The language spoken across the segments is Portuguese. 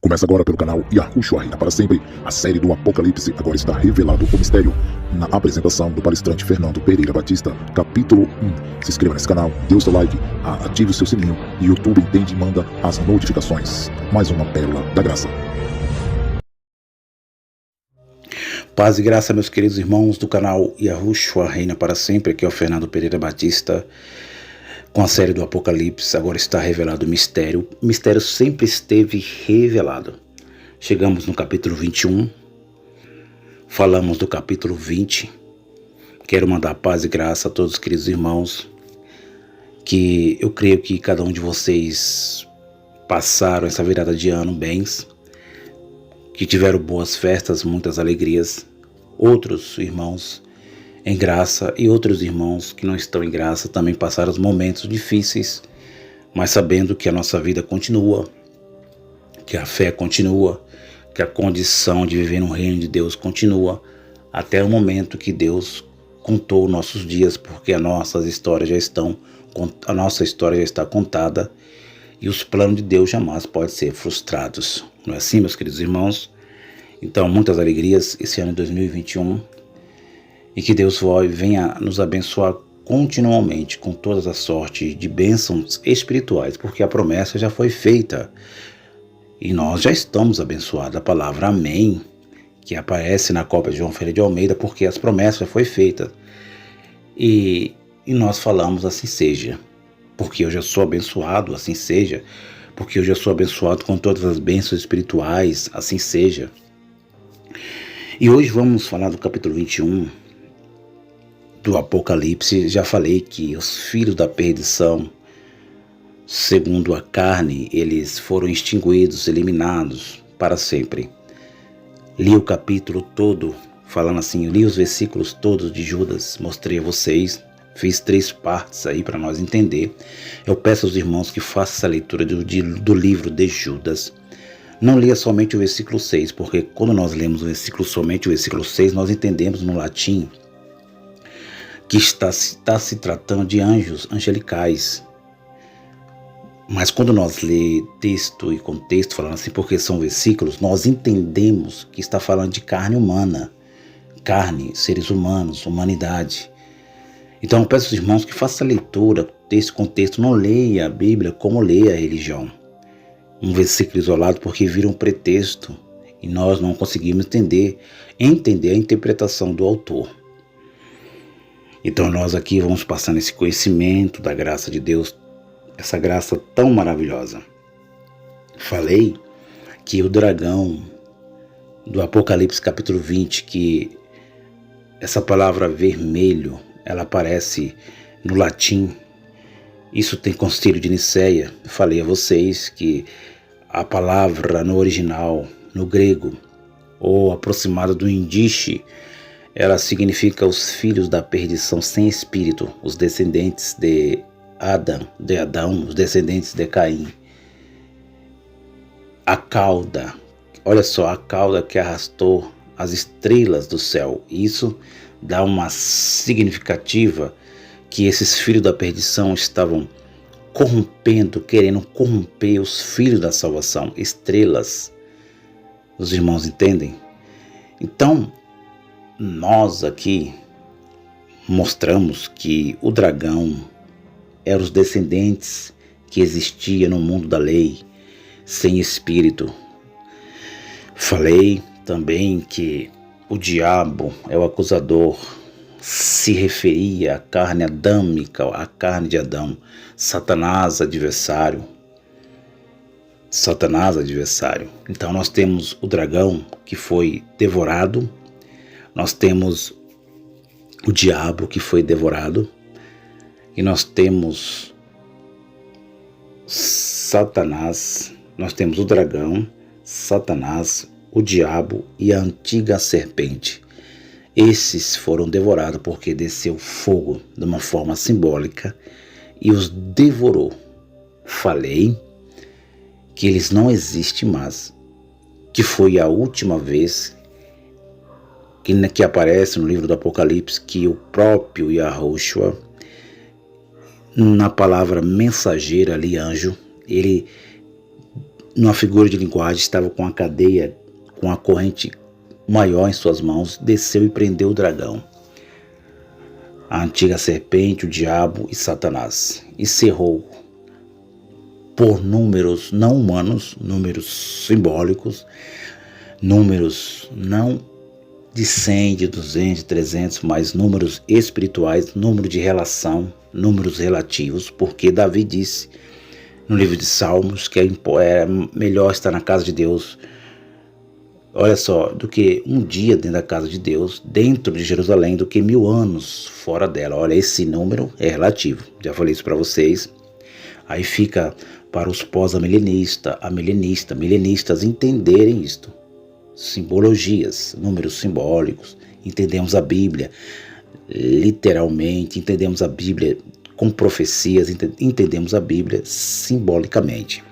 Começa agora pelo canal Yahushua Reina para Sempre. A série do Apocalipse agora está revelado o mistério. Na apresentação do palestrante Fernando Pereira Batista, capítulo 1. Se inscreva nesse canal, dê o seu like, ative o seu sininho e o YouTube entende e manda as notificações. Mais uma pérola da graça. Paz e graça, meus queridos irmãos do canal Yahushua Reina para Sempre. Aqui é o Fernando Pereira Batista. Com a série do Apocalipse, agora está revelado o mistério. O mistério sempre esteve revelado. Chegamos no capítulo 21. Falamos do capítulo 20. Quero mandar paz e graça a todos os queridos irmãos. Que eu creio que cada um de vocês passaram essa virada de ano bens. Que tiveram boas festas, muitas alegrias. Outros irmãos em graça e outros irmãos que não estão em graça também passaram os momentos difíceis, mas sabendo que a nossa vida continua, que a fé continua, que a condição de viver no reino de Deus continua, até o momento que Deus contou nossos dias, porque a nossa história já está contada e os planos de Deus jamais podem ser frustrados. Não é assim, meus queridos irmãos? Então, muitas alegrias esse ano de 2021. E que Deus venha nos abençoar continuamente com todas as sortes de bênçãos espirituais, porque a promessa já foi feita e nós já estamos abençoados. A palavra amém, que aparece na cópia de João Ferreira de Almeida, porque as promessas já foi feita e nós falamos assim seja, porque eu já sou abençoado, assim seja, porque eu já sou abençoado com todas as bênçãos espirituais, assim seja. E hoje vamos falar do capítulo 21 do Apocalipse. Já falei que os filhos da perdição, segundo a carne, eles foram extinguidos, eliminados para sempre. Li o capítulo todo, falando assim, li os versículos todos de Judas, mostrei a vocês, fiz 3 partes aí para nós entender. Eu peço aos irmãos que façam essa leitura do livro de Judas. Não leia somente o versículo 6, porque quando nós lemos somente o versículo 6, nós entendemos no latim que está se tratando de anjos angelicais. Mas quando nós lê texto e contexto, falando assim, porque são versículos, nós entendemos que está falando de carne humana, carne, seres humanos, humanidade. Então eu peço aos irmãos que façam a leitura desse contexto, não leia a Bíblia como lê a religião. Um versículo isolado, porque vira um pretexto e nós não conseguimos entender a interpretação do autor. Então nós aqui vamos passando esse conhecimento da graça de Deus, essa graça tão maravilhosa. Falei que o dragão do Apocalipse capítulo 20, que essa palavra vermelho, ela aparece no latim, isso tem Concílio de Nicéia. Falei a vocês que a palavra no original, no grego, ou aproximada do indiche, ela significa os filhos da perdição sem espírito, os descendentes de Adão, os descendentes de Caim. A cauda, olha só, a cauda que arrastou as estrelas do céu. Isso dá uma significativa que esses filhos da perdição estavam corrompendo, querendo corromper os filhos da salvação, estrelas. Os irmãos entendem? Então, nós aqui mostramos que o dragão era os descendentes que existia no mundo da lei, sem espírito. Falei também que o diabo é o acusador, se referia à carne adâmica, à carne de Adão, Satanás adversário. Então nós temos o dragão que foi devorado, nós temos o diabo que foi devorado e nós temos Satanás, nós temos o dragão, Satanás, o diabo e a antiga serpente. Esses foram devorados porque desceu fogo de uma forma simbólica e os devorou. Falei que eles não existem mais, que foi a última vez que aparece no livro do Apocalipse que o próprio Yahushua, na palavra mensageiro ali, anjo, ele numa figura de linguagem, estava com a cadeia, com a corrente maior em suas mãos, desceu e prendeu o dragão, a antiga serpente, o diabo e Satanás, e cerrou por números não humanos, números simbólicos, números não de 100, de 200, de 300, mas números espirituais, número de relação, números relativos, porque Davi disse no livro de Salmos que é melhor estar na casa de Deus, olha só, do que um dia dentro da casa de Deus, dentro de Jerusalém, do que 1000 anos fora dela. Olha, esse número é relativo, já falei isso para vocês. Aí fica para os pós-milenistas, milenistas entenderem isto. Simbologias, números simbólicos, entendemos a Bíblia literalmente, entendemos a Bíblia com profecias, entendemos a Bíblia simbolicamente.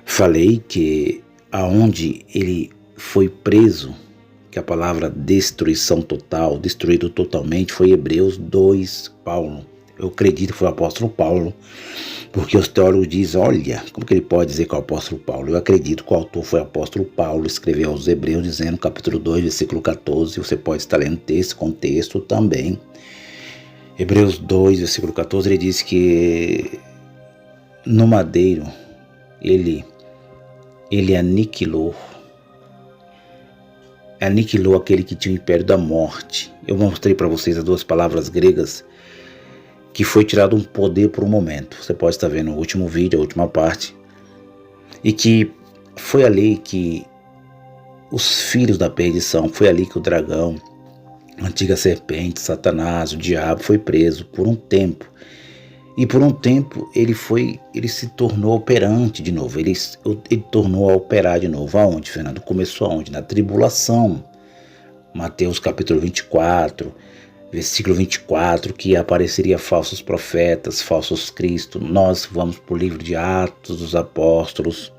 Falei que aonde ele foi preso, que a palavra destruição total, destruído totalmente, foi Hebreus 2, Paulo. Eu acredito que foi o apóstolo Paulo, porque os teólogos dizem, olha, como que ele pode dizer que é o apóstolo Paulo? Eu acredito que o autor foi o apóstolo Paulo, escreveu aos Hebreus, dizendo, capítulo 2, versículo 14, você pode estar lendo esse contexto também. Hebreus 2, versículo 14, ele diz que no madeiro, ele aniquilou aquele que tinha o império da morte. Eu mostrei para vocês as duas palavras gregas, que foi tirado um poder por um momento. Você pode estar vendo o último vídeo, a última parte. E que foi ali que os filhos da perdição, foi ali que o dragão, a antiga serpente, Satanás, o diabo, foi preso por um tempo. E por um tempo ele se tornou operante de novo. Ele tornou a operar de novo. Aonde, Fernando? Começou aonde? Na tribulação. Mateus capítulo 24, versículo 24, que apareceria falsos profetas, falsos cristos. Nós vamos para o livro de Atos dos Apóstolos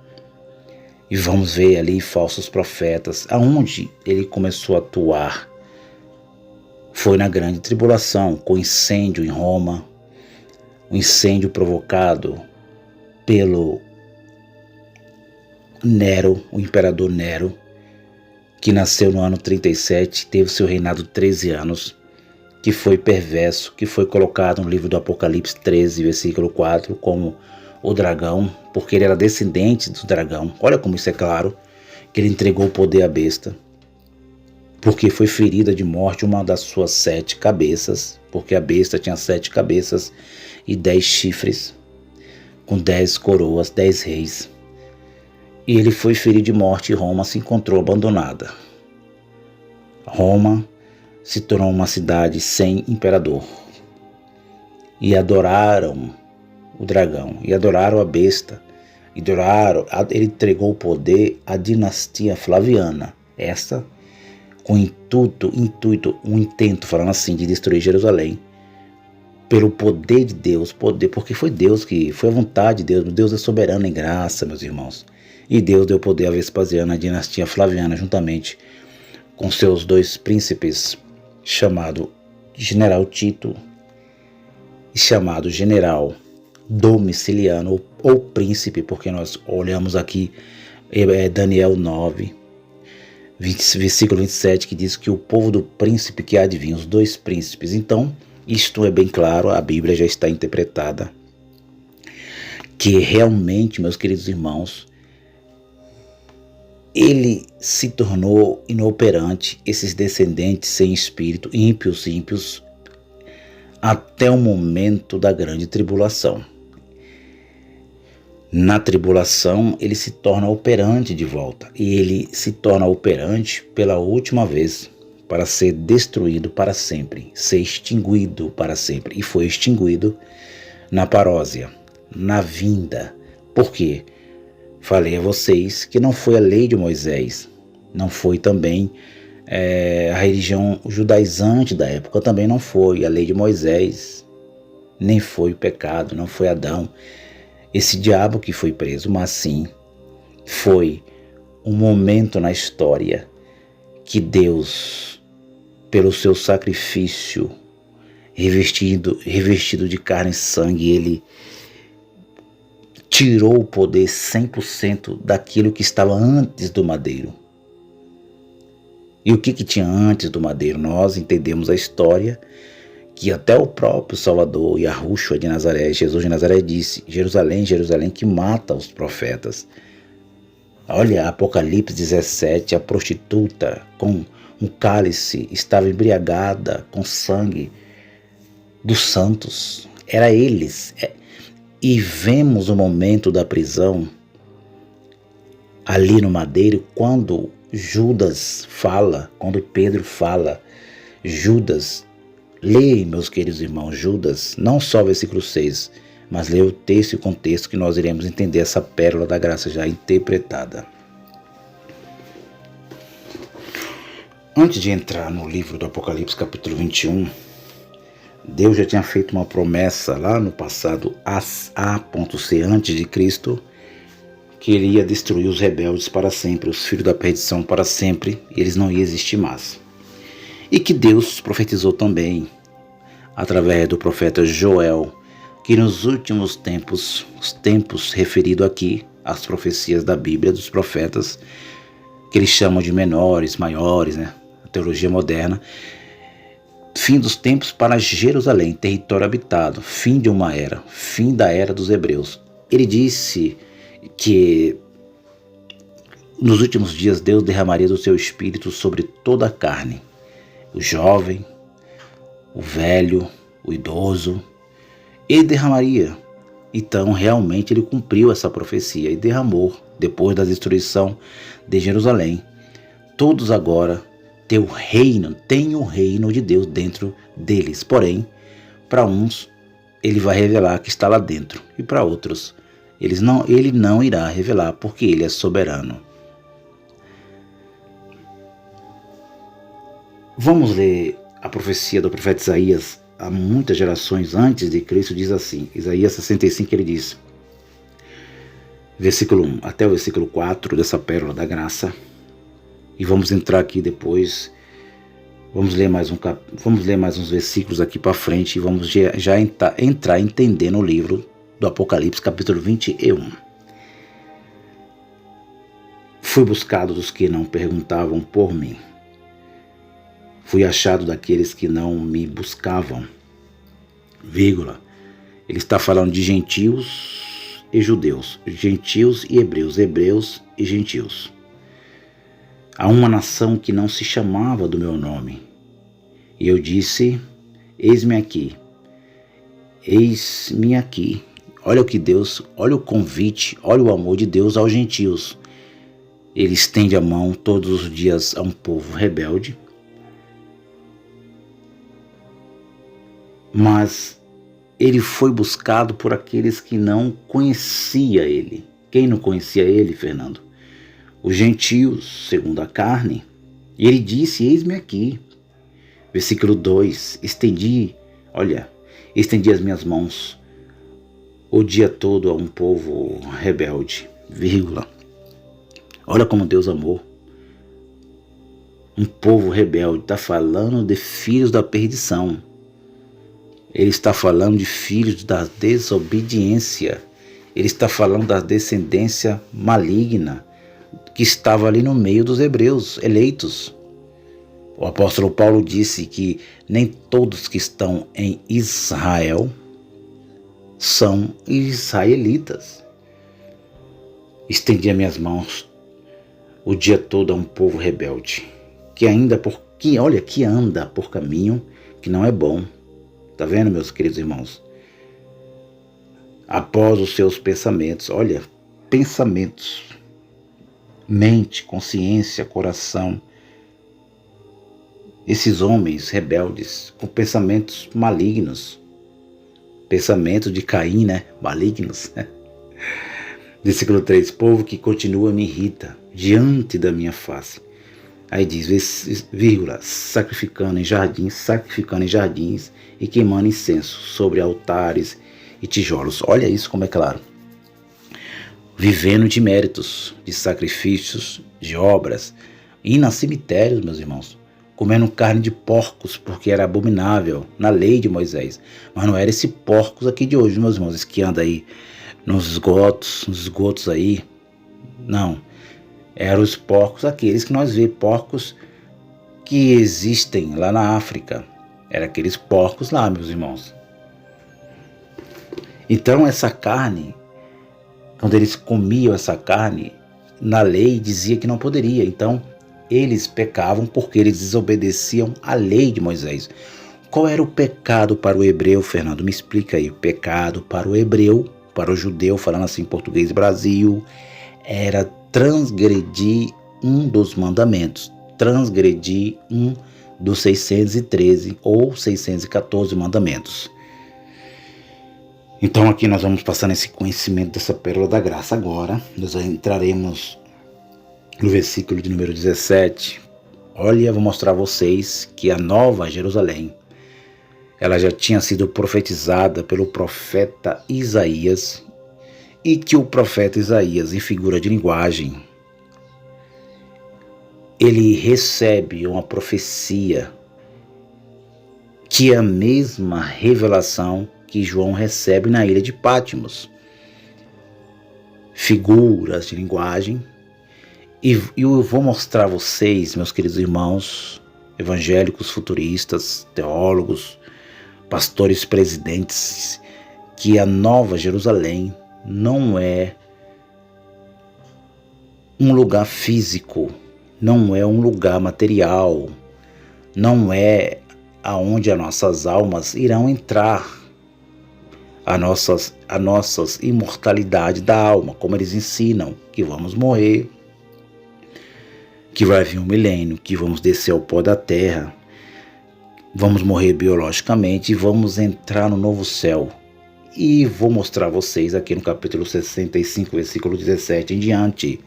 e vamos ver ali falsos profetas. Aonde ele começou a atuar? Foi na grande tribulação, com incêndio em Roma, um incêndio provocado pelo Nero, o imperador Nero, que nasceu no ano 37, teve seu reinado 13 anos, que foi perverso, que foi colocado no livro do Apocalipse 13, versículo 4, como o dragão, porque ele era descendente do dragão. Olha como isso é claro, que ele entregou o poder à besta, porque foi ferida de morte uma das suas 7 cabeças, porque a besta tinha 7 cabeças e 10 chifres, com 10 coroas, 10 reis. E ele foi ferido de morte e Roma se encontrou abandonada. Roma se tornou uma cidade sem imperador. E adoraram o dragão, e adoraram a besta, ele entregou o poder à dinastia Flaviana. Essa, com um intento, falando assim, de destruir Jerusalém, pelo poder de Deus, porque foi Deus que, foi a vontade de Deus. Deus é soberano em graça, meus irmãos. E Deus deu poder a Vespasiano, a dinastia Flaviana, juntamente com seus 2 príncipes, chamado General Tito e chamado General Domiciliano, ou príncipe, porque nós olhamos aqui Daniel 9, versículo 27, que diz que o povo do príncipe que há de vir, os 2 príncipes. Então, isto é bem claro, a Bíblia já está interpretada, que realmente, meus queridos irmãos, ele se tornou inoperante, esses descendentes sem espírito, ímpios, até o momento da grande tribulação. Na tribulação, ele se torna operante de volta, e ele se torna operante pela última vez, para ser destruído para sempre, ser extinguido para sempre. E foi extinguido na parósia, na vinda. Por quê? Falei a vocês que não foi a lei de Moisés, não foi também a religião judaizante da época, também não foi a lei de Moisés, nem foi o pecado, não foi Adão, esse diabo que foi preso, mas sim foi um momento na história que Deus, pelo seu sacrifício revestido de carne e sangue, ele tirou o poder 100% daquilo que estava antes do madeiro. E o que tinha antes do madeiro? Nós entendemos a história que até o próprio Salvador, Yahushua de Nazaré, Jesus de Nazaré, disse: Jerusalém, Jerusalém, que mata os profetas. Olha, Apocalipse 17, a prostituta com um cálice estava embriagada com sangue dos santos. Era eles. E vemos o momento da prisão ali no madeiro, quando Judas fala, quando Pedro fala. Judas, leia, meus queridos irmãos, Judas, não só o versículo 6, mas leia o texto e o contexto, que nós iremos entender essa pérola da graça já interpretada. Antes de entrar no livro do Apocalipse, capítulo 21, Deus já tinha feito uma promessa lá no passado, A.C., antes de Cristo, que ele ia destruir os rebeldes para sempre, os filhos da perdição para sempre, e eles não iam existir mais. E que Deus profetizou também, através do profeta Joel, que nos últimos tempos, os tempos referidos aqui, às profecias da Bíblia, dos profetas, que eles chamam de menores, maiores, né? A teologia moderna, fim dos tempos para Jerusalém, território habitado, fim de uma era, fim da era dos hebreus. Ele disse que nos últimos dias Deus derramaria do seu espírito sobre toda a carne, o jovem, o velho, o idoso. Ele derramaria. Então realmente ele cumpriu essa profecia e derramou, depois da destruição de Jerusalém. Todos agora têm o reino de Deus dentro deles. Porém, para uns ele vai revelar que está lá dentro, e para outros ele não irá revelar, porque ele é soberano. Vamos ler a profecia do profeta Isaías, há muitas gerações antes de Cristo. Diz assim, Isaías 65, ele diz, versículo 1 até o versículo 4 dessa pérola da graça. E vamos entrar aqui depois, vamos ler mais uns versículos aqui para frente, e vamos já entrar entendendo o livro do Apocalipse, capítulo 21. Fui buscado dos que não perguntavam por mim. Fui achado daqueles que não me buscavam. Vírgula. Ele está falando de gentios e judeus, gentios e hebreus, hebreus e gentios. Há uma nação que não se chamava do meu nome. E eu disse, eis-me aqui. Eis-me aqui. Olha o que Deus, olha o convite, olha o amor de Deus aos gentios. Ele estende a mão todos os dias a um povo rebelde. Mas ele foi buscado por aqueles que não conheciam ele. Quem não conhecia ele, Fernando? Os gentios, segundo a carne. E ele disse, eis-me aqui. Versículo 2, estendi as minhas mãos o dia todo a um povo rebelde, vírgula. Olha como Deus amou. Um povo rebelde, está falando de filhos da perdição. Ele está falando de filhos da desobediência. Ele está falando da descendência maligna que estava ali no meio dos hebreus eleitos. O apóstolo Paulo disse que nem todos que estão em Israel são israelitas. Estendi as minhas mãos o dia todo a um povo rebelde, que anda por caminho que não é bom. Tá vendo, meus queridos irmãos? Após os seus pensamentos, pensamentos, mente, consciência, coração. Esses homens rebeldes com pensamentos malignos, pensamentos de Caim, malignos. Versículo 3, povo que continua me irrita diante da minha face. Aí diz, vírgula, sacrificando em jardins e queimando incenso sobre altares e tijolos. Olha isso como é claro. Vivendo de méritos, de sacrifícios, de obras, indo a cemitérios, meus irmãos, comendo carne de porcos, porque era abominável na lei de Moisés. Mas não era esse porcos aqui de hoje, meus irmãos, esse que anda aí nos esgotos aí. Não, eram os porcos, aqueles que nós vemos, porcos que existem lá na África. Eram aqueles porcos lá, meus irmãos. Então essa carne, quando eles comiam essa carne, na lei dizia que não poderia. Então eles pecavam porque eles desobedeciam à lei de Moisés. Qual era o pecado para o hebreu, Fernando? Me explica aí. O pecado para o hebreu, para o judeu, falando assim em português Brasil, era transgredir um dos mandamentos. Transgredir um dos 613 ou 614 mandamentos. Então aqui nós vamos passar nesse conhecimento dessa pérola da graça. Agora nós entraremos no versículo de número 17. Olha, vou mostrar a vocês que a Nova Jerusalém, ela já tinha sido profetizada pelo profeta Isaías, e que o profeta Isaías, em figura de linguagem, ele recebe uma profecia que é a mesma revelação que João recebe na ilha de Patmos. Figuras de linguagem. E eu vou mostrar a vocês, meus queridos irmãos, evangélicos, futuristas, teólogos, pastores presidentes, que a Nova Jerusalém não é um lugar físico, não é um lugar material, não é aonde as nossas almas irão entrar, a nossas imortalidade da alma, como eles ensinam, que vamos morrer, que vai vir um milênio, que vamos descer ao pó da terra, vamos morrer biologicamente e vamos entrar no novo céu. E vou mostrar a vocês aqui no capítulo 65, versículo 17 em diante,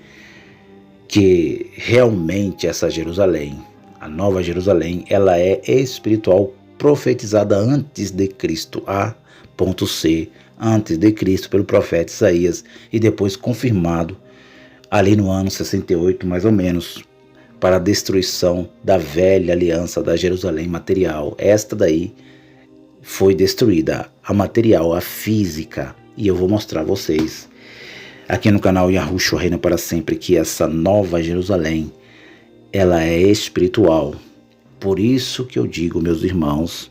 que realmente essa Jerusalém, a Nova Jerusalém, ela é espiritual, profetizada antes de Cristo, A.C., antes de Cristo, pelo profeta Isaías, e depois confirmado ali no ano 68, mais ou menos, para a destruição da velha aliança da Jerusalém material. Esta daí foi destruída, a material, a física, e eu vou mostrar a vocês aqui no canal Yahushua Reina para Sempre que essa Nova Jerusalém, ela é espiritual. Por isso que eu digo, meus irmãos,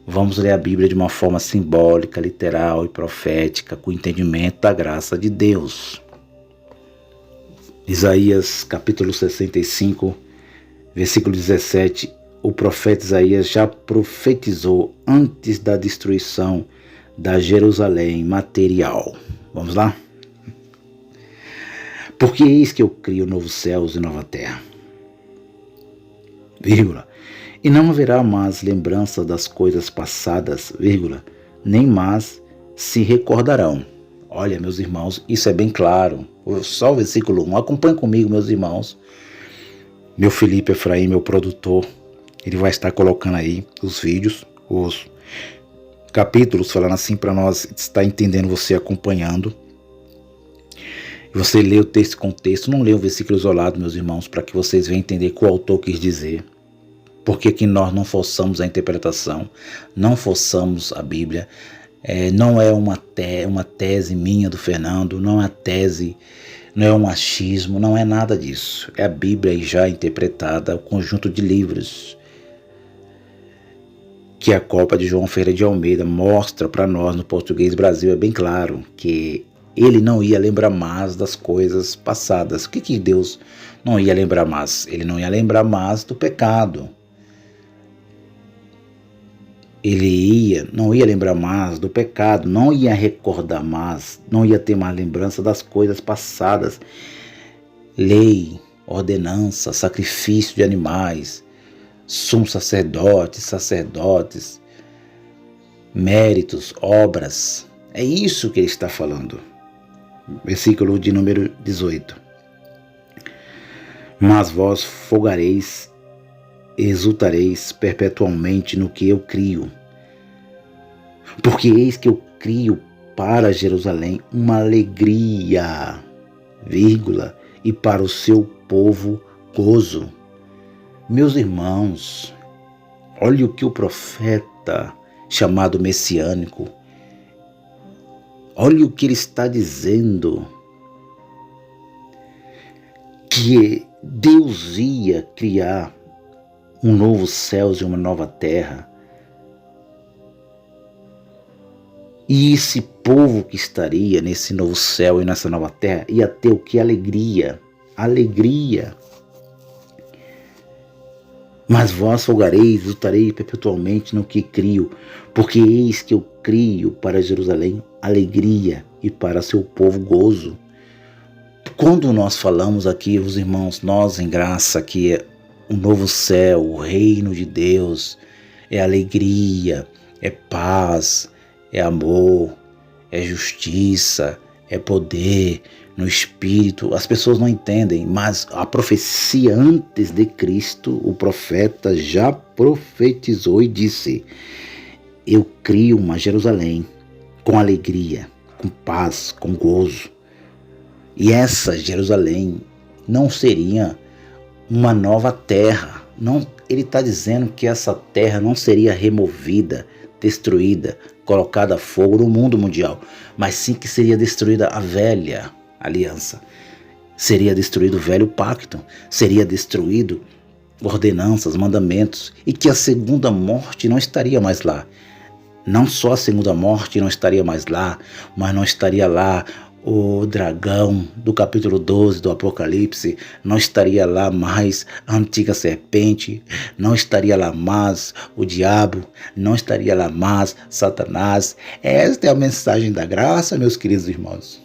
vamos ler a Bíblia de uma forma simbólica, literal e profética, com entendimento da graça de Deus. Isaías capítulo 65, versículo 17, o profeta Isaías já profetizou antes da destruição da Jerusalém material. Vamos lá? Porque eis que eu crio novos céus e nova terra, vírgula, e não haverá mais lembrança das coisas passadas, vírgula, nem mais se recordarão. Olha, meus irmãos, isso é bem claro. Só o versículo 1. Acompanhe comigo, meus irmãos. Meu Felipe Efraim, meu produtor, ele vai estar colocando aí os vídeos, os capítulos, falando assim para nós estar entendendo, você acompanhando. Você lê o texto com texto, não lê o versículo isolado, meus irmãos, para que vocês venham entender o que o autor quis dizer. Porque que nós não forçamos a interpretação, não forçamos a Bíblia. Não é uma tese minha, do Fernando, não é tese, não é um achismo, não é nada disso. É a Bíblia já interpretada, o conjunto de livros que a Copa de João Ferreira de Almeida mostra para nós no português Brasil. É bem claro que ele não ia lembrar mais das coisas passadas. O que Deus não ia lembrar mais? Ele não ia lembrar mais do pecado. Ele não ia lembrar mais do pecado, não ia recordar mais, não ia ter mais lembrança das coisas passadas. Lei, ordenança, sacrifício de animais, sumo sacerdotes, méritos, obras. É isso que ele está falando. Versículo de número 18. Mas vós folgareis, exultareis perpetualmente no que eu crio, porque eis que eu crio para Jerusalém uma alegria, vírgula, e para o seu povo gozo. Meus irmãos, olha o que o profeta chamado messiânico, Olha o que ele está dizendo, que Deus ia criar um novo céu e uma nova terra. E esse povo que estaria nesse novo céu e nessa nova terra ia ter o que? Alegria. Alegria. Mas vós folgareis, exultarei perpetualmente no que crio, porque eis que eu crio para Jerusalém alegria e para seu povo gozo. Quando nós falamos aqui, os irmãos, nós em graça, que é o novo céu, o reino de Deus, é alegria, é paz, é amor, é justiça, é poder no Espírito. As pessoas não entendem, mas a profecia antes de Cristo, o profeta já profetizou e disse: eu crio uma Jerusalém com alegria, com paz, com gozo. E essa Jerusalém não seria uma nova terra. Não, ele está dizendo que essa terra não seria removida, destruída, colocada a fogo no mundo mundial, mas sim que seria destruída a velha aliança, seria destruído o velho pacto, seria destruído ordenanças, mandamentos, e que a segunda morte não estaria mais lá. Não só a segunda morte não estaria mais lá, mas não estaria lá o dragão do capítulo 12 do Apocalipse, não estaria lá mais a antiga serpente, não estaria lá mais o diabo, não estaria lá mais Satanás. Esta é a mensagem da graça, meus queridos irmãos.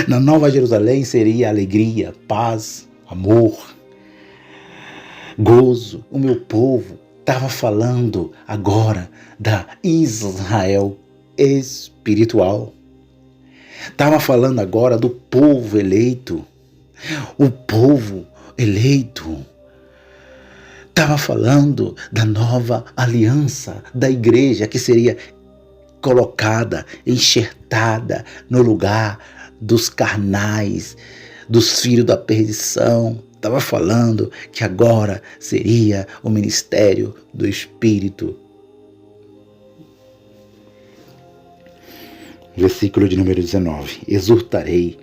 Na Nova Jerusalém seria alegria, paz, amor, gozo. O meu povo estava falando agora da Israel espiritual. Estava falando agora do povo eleito. O povo eleito. Estava falando da nova aliança da igreja que seria colocada, enxertada no lugar dos carnais, dos filhos da perdição. Estava falando que agora seria o ministério do Espírito. Versículo de número 19. Exultarei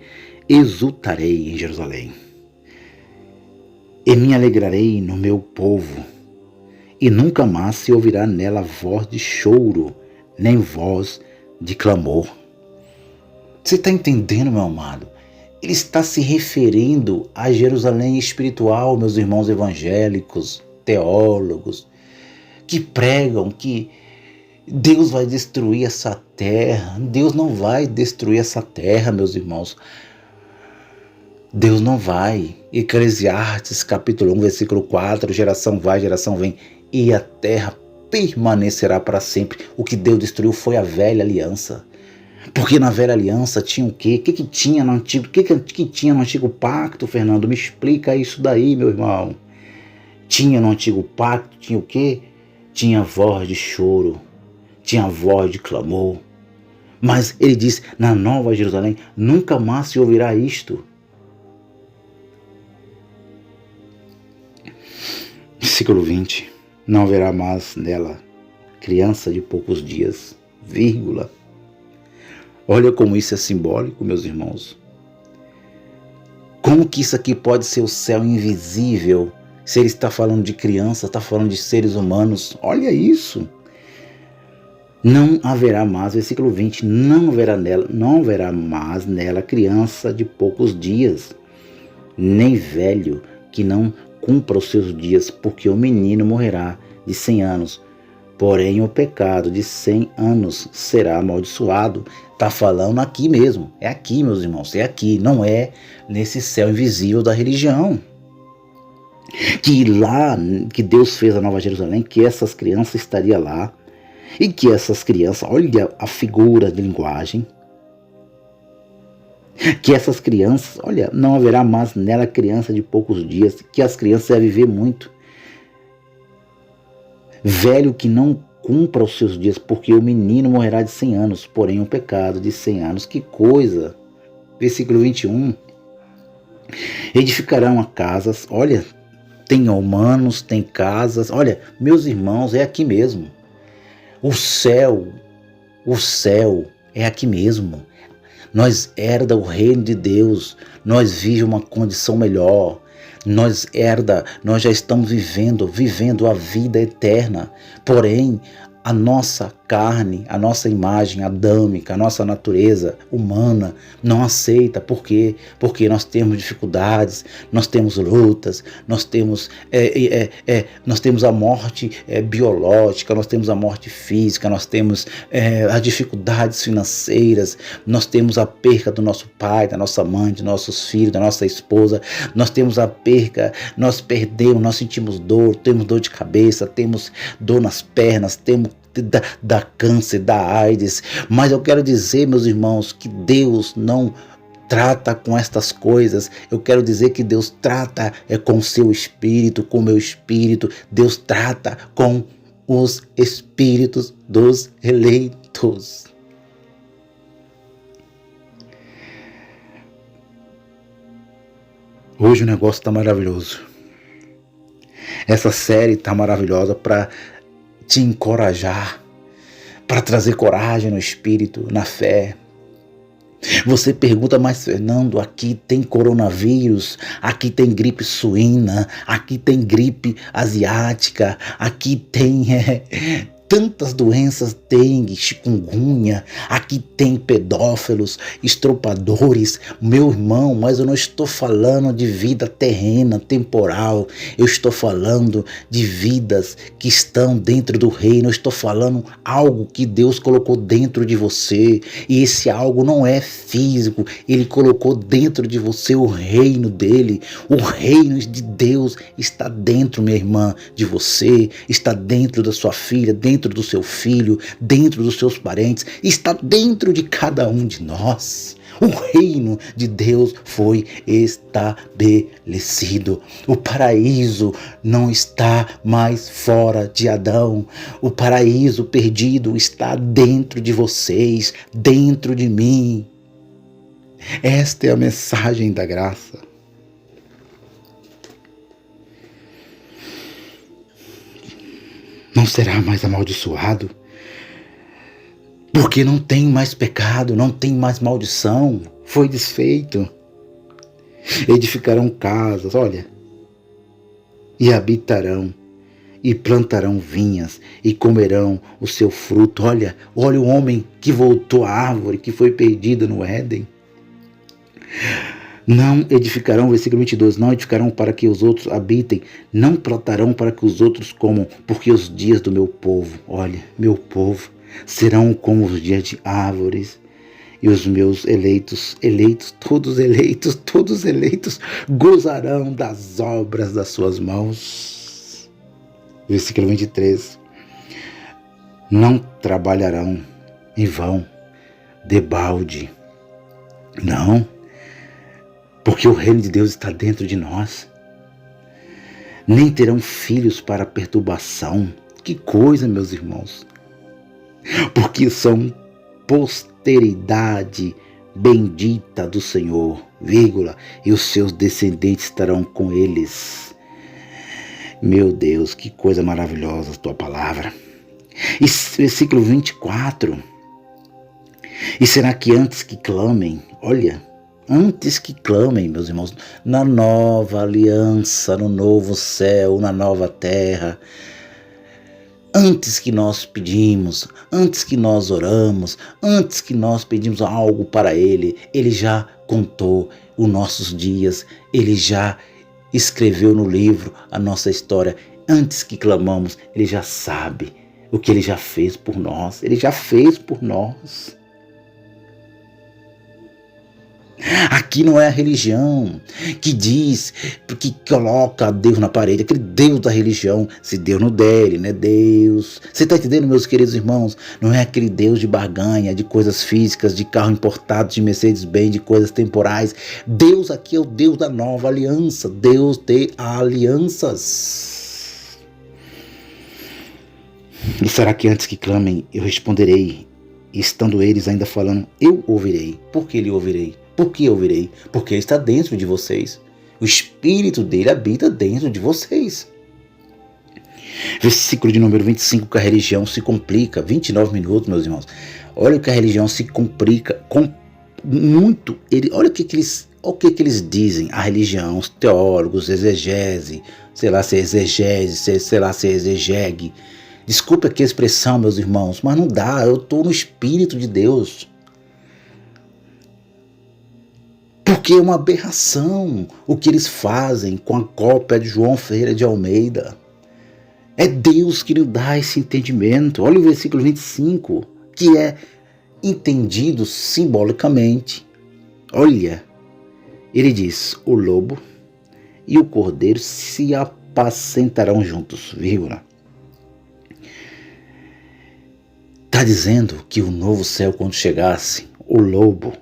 em Jerusalém, e me alegrarei no meu povo, e nunca mais se ouvirá nela voz de choro, nem voz de clamor. Você está entendendo, meu amado? Ele está se referindo a Jerusalém espiritual, meus irmãos evangélicos, teólogos, que pregam que Deus vai destruir essa terra. Deus não vai destruir essa terra, meus irmãos. Deus não vai. Eclesiastes capítulo 1, versículo 4, geração vai, geração vem, e a terra permanecerá para sempre. O que Deus destruiu foi a velha aliança. Porque na velha aliança tinha o quê? O que tinha no antigo? O que tinha no antigo pacto, Fernando? Me explica isso daí, meu irmão. Tinha no antigo pacto, tinha o quê? Tinha voz de choro, tinha voz de clamor. Mas ele diz, na Nova Jerusalém, nunca mais se ouvirá isto. Versículo 20. Não haverá mais nela criança de poucos dias, vírgula. Olha como isso é simbólico, meus irmãos. Como que isso aqui pode ser o céu invisível? Se ele está falando de criança, está falando de seres humanos. Olha isso. Não haverá mais, versículo 20, não haverá mais nela criança de poucos dias, nem velho que não cumpra os seus dias, porque o menino morrerá de 100 anos. Porém, o pecado de 100 anos será amaldiçoado. Está falando aqui mesmo. É aqui, meus irmãos. É aqui. Não é nesse céu invisível da religião. Que lá, que Deus fez a Nova Jerusalém, que essas crianças estariam lá. E que essas crianças, olha a figura de linguagem. Que essas crianças, olha, não haverá mais nela criança de poucos dias. Que as crianças vão viver muito. Velho que não cumpra os seus dias, porque o menino morrerá de 100 anos, porém o pecado de 100 anos. Que coisa! Versículo 21. Edificarão a casas, olha, tem humanos, tem casas, olha, meus irmãos, é aqui mesmo. O céu O céu é aqui mesmo. Nós herda o reino de Deus, nós vive uma condição melhor. Nós já estamos vivendo a vida eterna. Porém, a nossa carne, a nossa imagem adâmica, a nossa natureza humana não aceita. Por quê? Porque nós temos dificuldades, nós temos lutas, nós temos a morte biológica, nós temos a morte física, nós temos as dificuldades financeiras, nós temos a perca do nosso pai, da nossa mãe, dos nossos filhos, da nossa esposa, nós temos a perca, nós perdemos, nós sentimos dor, temos dor de cabeça, temos dor nas pernas, temos da câncer, da AIDS. Mas eu quero dizer, meus irmãos, que Deus não trata com estas coisas. Eu quero dizer que Deus trata com o seu espírito, com o meu espírito. Deus trata com os espíritos dos eleitos. Hoje o negócio está maravilhoso. Essa série está maravilhosa para te encorajar, para trazer coragem no espírito, na fé. Você pergunta, mas Fernando, aqui tem coronavírus, aqui tem gripe suína, aqui tem gripe asiática, aqui tem tantas doenças, dengue, chikungunya, aqui tem pedófilos, estupradores. Meu irmão, mas eu não estou falando de vida terrena, temporal. Eu estou falando de vidas que estão dentro do reino. Eu estou falando algo que Deus colocou dentro de você. E esse algo não é físico. Ele colocou dentro de você o reino dele. O reino de Deus está dentro, minha irmã, de você. Está dentro da sua filha, dentro do seu filho, dentro dos seus parentes, está dentro de cada um de nós. O reino de Deus foi estabelecido. O paraíso não está mais fora de Adão. O paraíso perdido está dentro de vocês, dentro de mim. Esta é a mensagem da graça. Não será mais amaldiçoado, porque não tem mais pecado, não tem mais maldição, foi desfeito. Edificarão casas, olha, e habitarão, e plantarão vinhas, e comerão o seu fruto. Olha o homem que voltou à árvore, que foi perdida no Éden. Não edificarão, versículo 22, não edificarão para que os outros habitem, não plantarão para que os outros comam, porque os dias do meu povo, olha, meu povo, serão como os dias de árvores, e os meus eleitos, todos eleitos, gozarão das obras das suas mãos. Versículo 23, não trabalharão em vão, debalde, não, porque o reino de Deus está dentro de nós. Nem terão filhos para perturbação. Que coisa, meus irmãos. Porque são posteridade bendita do Senhor, vírgula, e os seus descendentes estarão com eles. Meu Deus, que coisa maravilhosa a tua palavra. E versículo 24. E será que antes que clamem, olha, antes que clamem, meus irmãos, na nova aliança, no novo céu, na nova terra, antes que nós pedimos, antes que nós oramos, antes que nós pedimos algo para Ele, Ele já contou os nossos dias, Ele já escreveu no livro a nossa história. Antes que clamamos, Ele já sabe o que Ele já fez por nós. Ele já fez por nós. Aqui não é a religião que diz, que coloca Deus na parede, aquele Deus da religião. Se Deus não der, Ele não é Deus. Você está entendendo, meus queridos irmãos? Não é aquele Deus de barganha, de coisas físicas, de carro importado, de Mercedes-Benz, de coisas temporais. Deus aqui é o Deus da nova aliança, Deus de alianças. E será que antes que clamem, eu responderei? E estando eles ainda falando, eu ouvirei. Por que Ele ouvirei? Por que ouvirei? Porque Ele está dentro de vocês. O Espírito dele habita dentro de vocês. Versículo de número 25, que a religião se complica. 29 minutos, meus irmãos. Olha o que a religião se complica com muito. Olha o que eles dizem, a religião, os teólogos, exegese, sei lá se é exegese, sei lá se é exegegue. Desculpa aqui a expressão, meus irmãos, mas não dá, eu estou no Espírito de Deus. Porque é uma aberração o que eles fazem com a cópia de João Ferreira de Almeida. É Deus que nos dá esse entendimento. Olha o versículo 25, que é entendido simbolicamente. Olha, ele diz, o lobo e o cordeiro se apacentarão juntos, vírgula. Está dizendo que o novo céu, quando chegasse, o lobo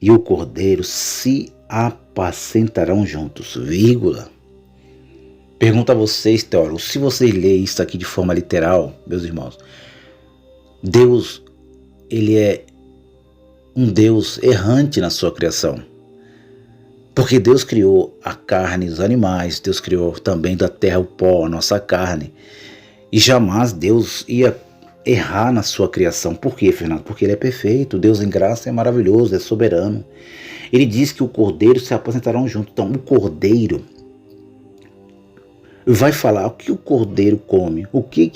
e o cordeiro se apacentarão juntos, vírgula. Pergunto a vocês, teólogos, se vocês lerem isso aqui de forma literal, meus irmãos, Deus, ele é um Deus errante na sua criação. Porque Deus criou a carne dos animais, Deus criou também da terra o pó, a nossa carne. E jamais Deus ia errar na sua criação. Por quê, Fernando? Porque ele é perfeito, Deus em graça é maravilhoso, é soberano. Ele diz que o cordeiro se apacentarão junto. Então, o cordeiro vai falar o que o cordeiro come, o que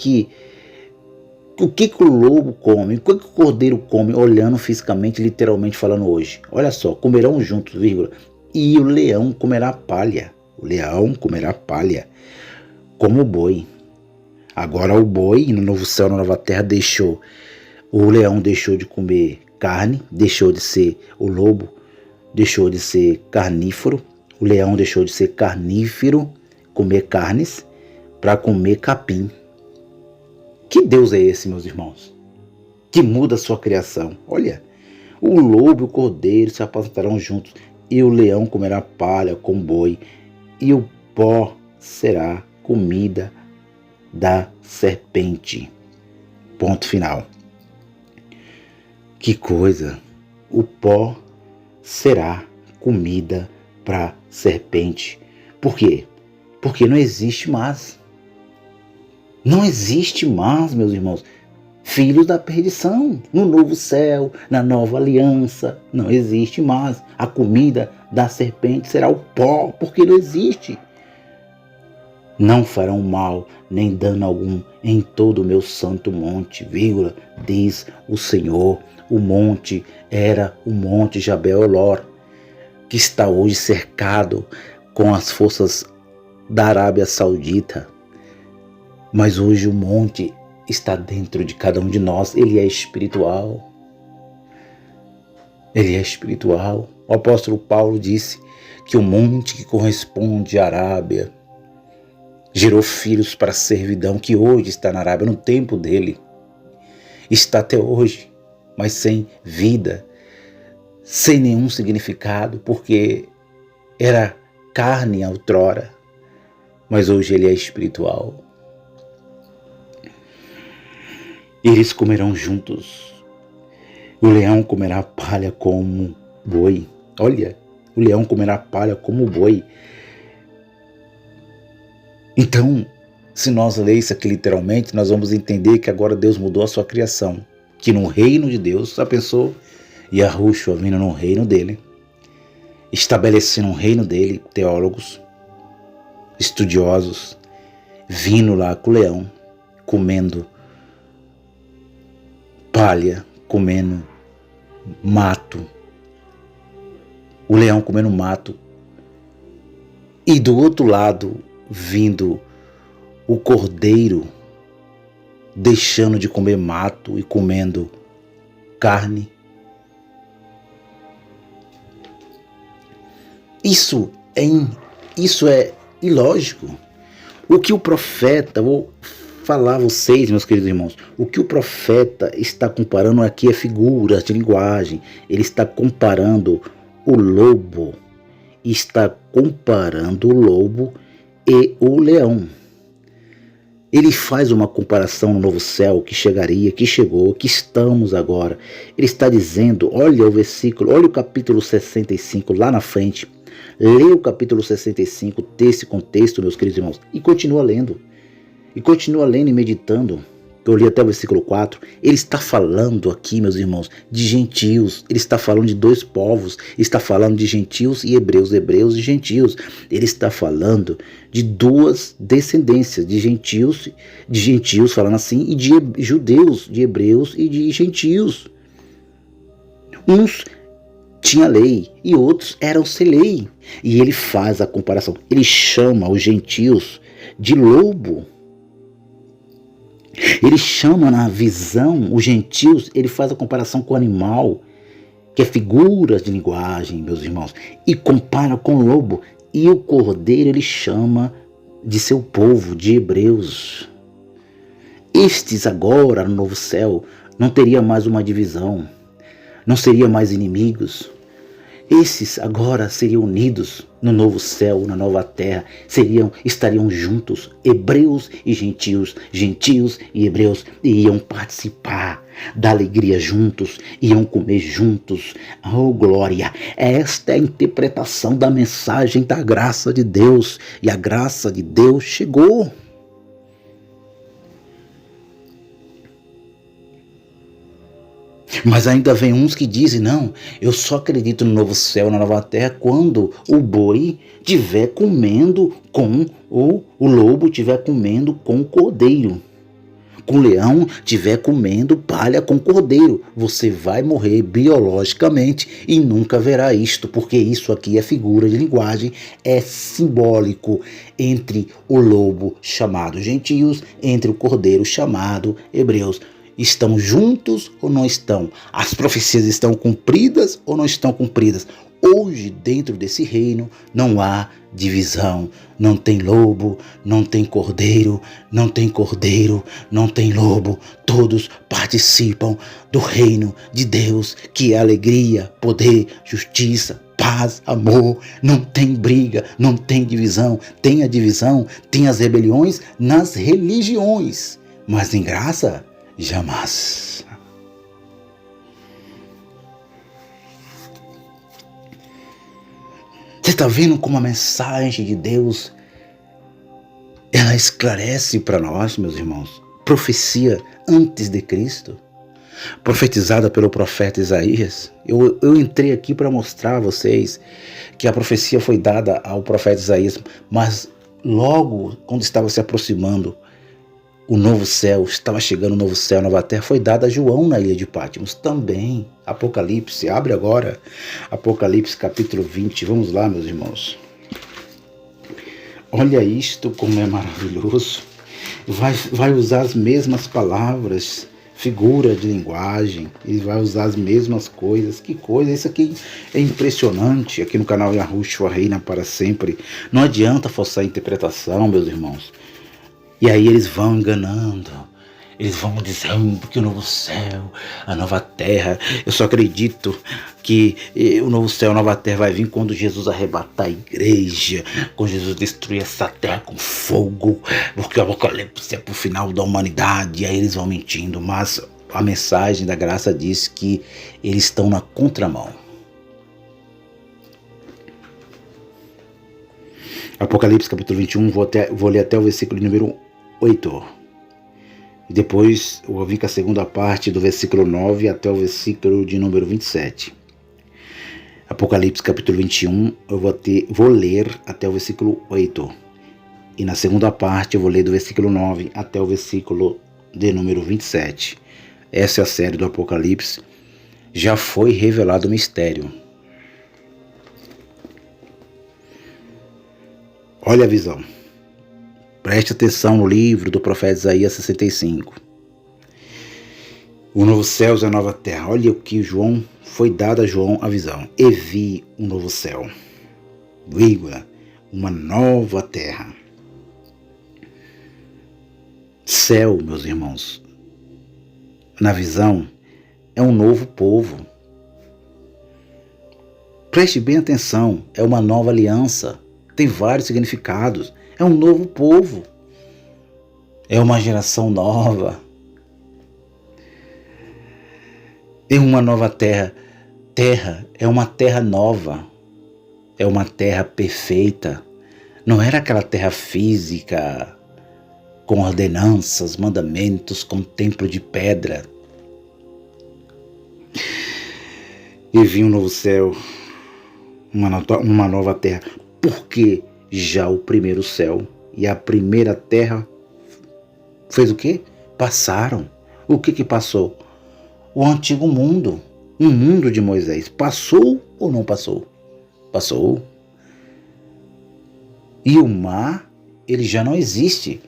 o lobo come, o que o cordeiro come, olhando fisicamente, literalmente falando hoje. Olha só, comerão juntos, vírgula, e o leão comerá palha. O leão comerá palha, como o boi. Agora o boi, no novo céu, na nova terra, o leão deixou de comer carne, deixou de ser o lobo, deixou de ser carnífero, o leão deixou de ser carnífero, comer carnes, para comer capim. Que Deus é esse, meus irmãos? Que muda a sua criação. Olha, o lobo e o cordeiro se apacentarão juntos, e o leão comerá palha com boi, e o pó será comida da serpente. Ponto final. Que coisa! O pó será comida para serpente. Por quê? Porque não existe mais. Não existe mais, meus irmãos, filhos da perdição. No novo céu, na nova aliança, não existe mais. A comida da serpente será o pó, porque não existe. Não farão mal, nem dano algum em todo o meu santo monte, vírgula, diz o Senhor. O monte era o monte Jabel-Elor, que está hoje cercado com as forças da Arábia Saudita. Mas hoje o monte está dentro de cada um de nós. Ele é espiritual. Ele é espiritual. O apóstolo Paulo disse que o monte que corresponde à Arábia gerou filhos para a servidão, que hoje está na Arábia, no tempo dele. Está até hoje, mas sem vida, sem nenhum significado, porque era carne outrora, mas hoje ele é espiritual. Eles comerão juntos. O leão comerá palha como boi. Olha, o leão comerá palha como boi. Então, se nós lermos isso aqui literalmente, nós vamos entender que agora Deus mudou a sua criação. Que no reino de Deus, já pensou? Yahushua vindo no reino dele, estabelecendo um reino dele, teólogos, estudiosos, vindo lá com o leão, comendo palha, comendo mato. O leão comendo mato. E do outro lado, vindo o cordeiro, deixando de comer mato e comendo carne. Isso é ilógico. O que o profeta, vou falar a vocês, meus queridos irmãos, o que o profeta está comparando aqui é figuras de linguagem. Ele está comparando o lobo, está comparando o lobo e o leão. Ele faz uma comparação no novo céu que chegaria, que chegou, que estamos agora. Ele está dizendo, olha o versículo, olha o capítulo 65 lá na frente. Lê o capítulo 65 desse contexto, meus queridos irmãos, e continua lendo. E continua lendo e meditando. eu li até o versículo 4, ele está falando aqui, meus irmãos, de gentios. Ele está falando de dois povos. Ele está falando de gentios e hebreus, hebreus e gentios. Ele está falando de duas descendências, de gentios falando assim, e de judeus, de hebreus e de gentios. Uns tinha lei e outros eram sem lei. E ele faz a comparação. Ele chama os gentios de lobo. Ele chama na visão os gentios, ele faz a comparação com o animal, que é figuras de linguagem, meus irmãos, e compara com o lobo. E o cordeiro ele chama de seu povo, de hebreus. Estes agora, no novo céu, não teria mais uma divisão, não seria mais inimigos. Esses agora seriam unidos no novo céu, na nova terra, estariam juntos, hebreus e gentios, gentios e hebreus, e iam participar da alegria juntos, iam comer juntos. Oh, glória! Esta é a interpretação da mensagem da graça de Deus, e a graça de Deus chegou. Mas ainda vem uns que dizem, não, eu só acredito no novo céu, na nova terra, quando o boi estiver comendo com o lobo, estiver comendo com o cordeiro. Com o leão estiver comendo palha com cordeiro. Você vai morrer biologicamente e nunca verá isto, porque isso aqui é figura de linguagem, é simbólico entre o lobo chamado gentios, entre o cordeiro chamado hebreus. Estão juntos ou não estão? As profecias estão cumpridas ou não estão cumpridas? Hoje, dentro desse reino, não há divisão. Não tem lobo, não tem cordeiro, não tem cordeiro, não tem lobo. Todos participam do reino de Deus, que é alegria, poder, justiça, paz, amor. Não tem briga, não tem divisão. Tem a divisão, tem as rebeliões nas religiões, mas em graça, jamais. Você está vendo como a mensagem de Deus, ela esclarece para nós, meus irmãos? Profecia antes de Cristo, profetizada pelo profeta Isaías. Eu entrei aqui para mostrar a vocês que a profecia foi dada ao profeta Isaías, mas logo quando estava se aproximando o novo céu, estava chegando o novo céu, a nova terra, foi dada a João na ilha de Patmos também. Apocalipse, abre agora, Apocalipse capítulo 20, vamos lá, meus irmãos. Olha isto como é maravilhoso. Vai usar as mesmas palavras, figura de linguagem, ele vai usar as mesmas coisas. Que coisa, isso aqui é impressionante. Aqui no canal Yahushua reina para sempre. Não adianta forçar a interpretação, meus irmãos. E aí eles vão enganando, eles vão dizendo que o novo céu, a nova terra, eu só acredito que o novo céu, a nova terra vai vir quando Jesus arrebatar a igreja, quando Jesus destruir essa terra com fogo, porque o Apocalipse é para o final da humanidade. E aí eles vão mentindo, mas a mensagem da graça diz que eles estão na contramão. Apocalipse capítulo 21, vou ler até o versículo número 8. E depois eu vou vir com a segunda parte do versículo 9 até o versículo de número 27. Apocalipse capítulo 21, eu vou ler até o versículo 8. E na segunda parte eu vou ler do versículo 9 até o versículo de número 27. Essa é a série do Apocalipse. Já foi revelado o mistério. Olha a visão. Preste atenção no livro do profeta Isaías 65. O novo céu e a nova terra. Olha o que João foi dado a João a visão. E vi um novo céu, vírgula, uma nova terra. Céu, meus irmãos, na visão, é um novo povo. Preste bem atenção, é uma nova aliança. Tem vários significados. É um novo povo. É uma geração nova. É uma nova terra. Terra é uma terra nova. É uma terra perfeita. Não era aquela terra física com ordenanças, mandamentos, com templo de pedra. E vi um novo céu, uma nova terra, porque já o primeiro céu e a primeira terra fez o quê? Passaram. O que passou? O antigo mundo, o mundo de Moisés. Passou ou não passou? Passou. E o mar, ele já não existe.